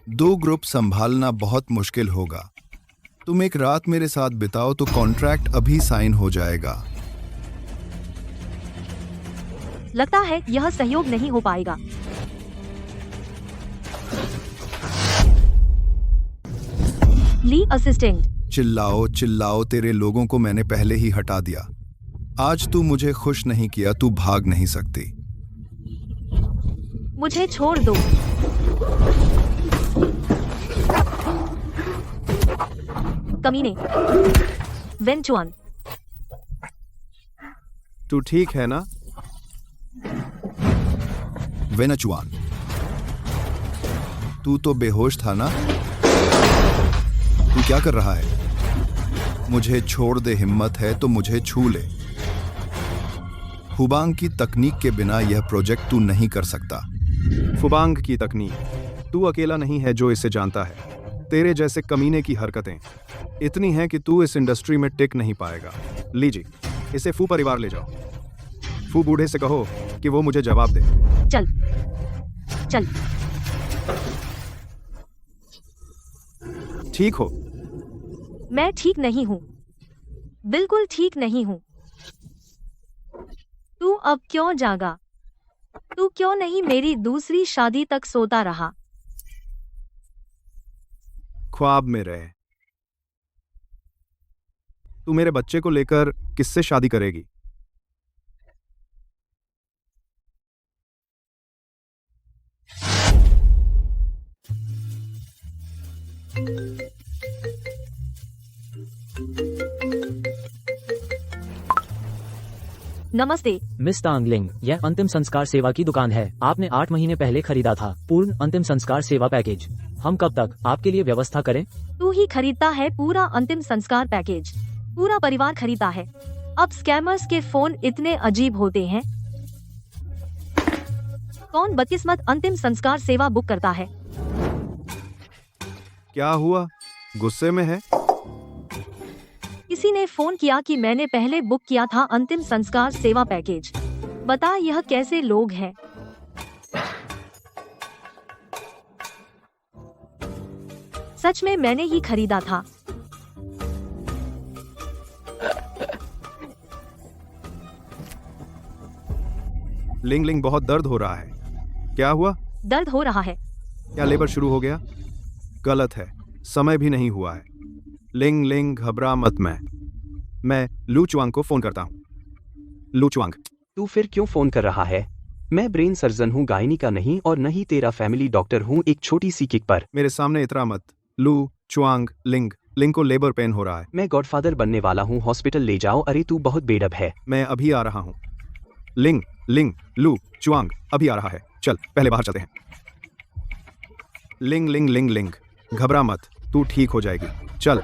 2 ग्रुप संभालना बहुत मुश्किल होगा। तुम एक रात मेरे साथ बिताओ तो कॉन्ट्रैक्ट अभी साइन हो जाएगा। लगता है यह सहयोग नहीं हो पाएगा। ली असिस्टेंट। चिल्लाओ चिल्लाओ, तेरे लोगों को मैंने पहले ही हटा दिया। आज तू मुझे खुश नहीं किया, तू भाग नहीं सकती। मुझे छोड़ दो। कमीने। वेंचुआन। तू ठीक है ना? वेनचुआन, तू तो बेहोश था ना? तू क्या कर रहा है? मुझे छोड़ दे, हिम्मत है तो मुझे छू ले। फुबांग की तकनीक के बिना यह प्रोजेक्ट तू नहीं कर सकता। फुबांग की तकनीक, तू अकेला नहीं है जो इसे जानता है। तेरे जैसे कमीने की हरकतें इतनी हैं कि तू इस इंडस्ट्री में टिक नहीं पाएगा। लीजिए, इसे फू परिवार ले जाओ। फू बूढ़े से कहो कि वो मुझे जवाब दे। चल चल। ठीक हो? मैं ठीक नहीं हूँ, बिल्कुल ठीक नहीं हूँ। तू अब क्यों जागा? तू क्यों नहीं मेरी दूसरी शादी तक सोता रहा? ख्वाब में रहे। तू मेरे बच्चे को लेकर किससे शादी करेगी? नमस्ते मिस तांगलिंग, यह अंतिम संस्कार सेवा की दुकान है। आपने 8 महीने पहले खरीदा था पूर्ण अंतिम संस्कार सेवा पैकेज। हम कब तक आपके लिए व्यवस्था करें? तू ही खरीदता है पूरा अंतिम संस्कार पैकेज। पूरा परिवार खरीदता है। अब स्कैमर्स के फोन इतने अजीब होते हैं। कौन बदकिस्मत अंतिम संस्कार सेवा बुक करता है? क्या हुआ? गुस्से में है? किसी ने फोन किया कि मैंने पहले बुक किया था अंतिम संस्कार सेवा पैकेज। बता यह कैसे लोग हैं? सच में मैंने ही खरीदा था। लिंग लिंग, बहुत दर्द हो रहा है। क्या हुआ? दर्द हो रहा है। क्या लेबर शुरू हो गया? गलत है, समय भी नहीं हुआ है। लिंग लिंग, घबरा मत। मैं लू चुआंग को फोन करता हूँ। लू चुआंग, तू फिर क्यों फोन कर रहा है? मैं ब्रेन सर्जन हूँ, गायनी का नहीं, और नहीं तेरा फैमिली डॉक्टर हूँ। एक छोटी सी किक पर मेरे सामने इतरा मत। लू चुआंग लिंग, लिंग को लेबर पेन हो रहा है। मैं गॉडफादर बनने वाला हूँ, हॉस्पिटल ले जाओ। अरे तू बहुत बेडब है। मैं अभी आ रहा हूँ। लिंग, लिंग, लू, चुआंग अभी आ रहा है। चल पहले बाहर चलते हैं। लिंग लिंग लिंग लिंग, घबरा मत, तू ठीक हो जाएगी। चल।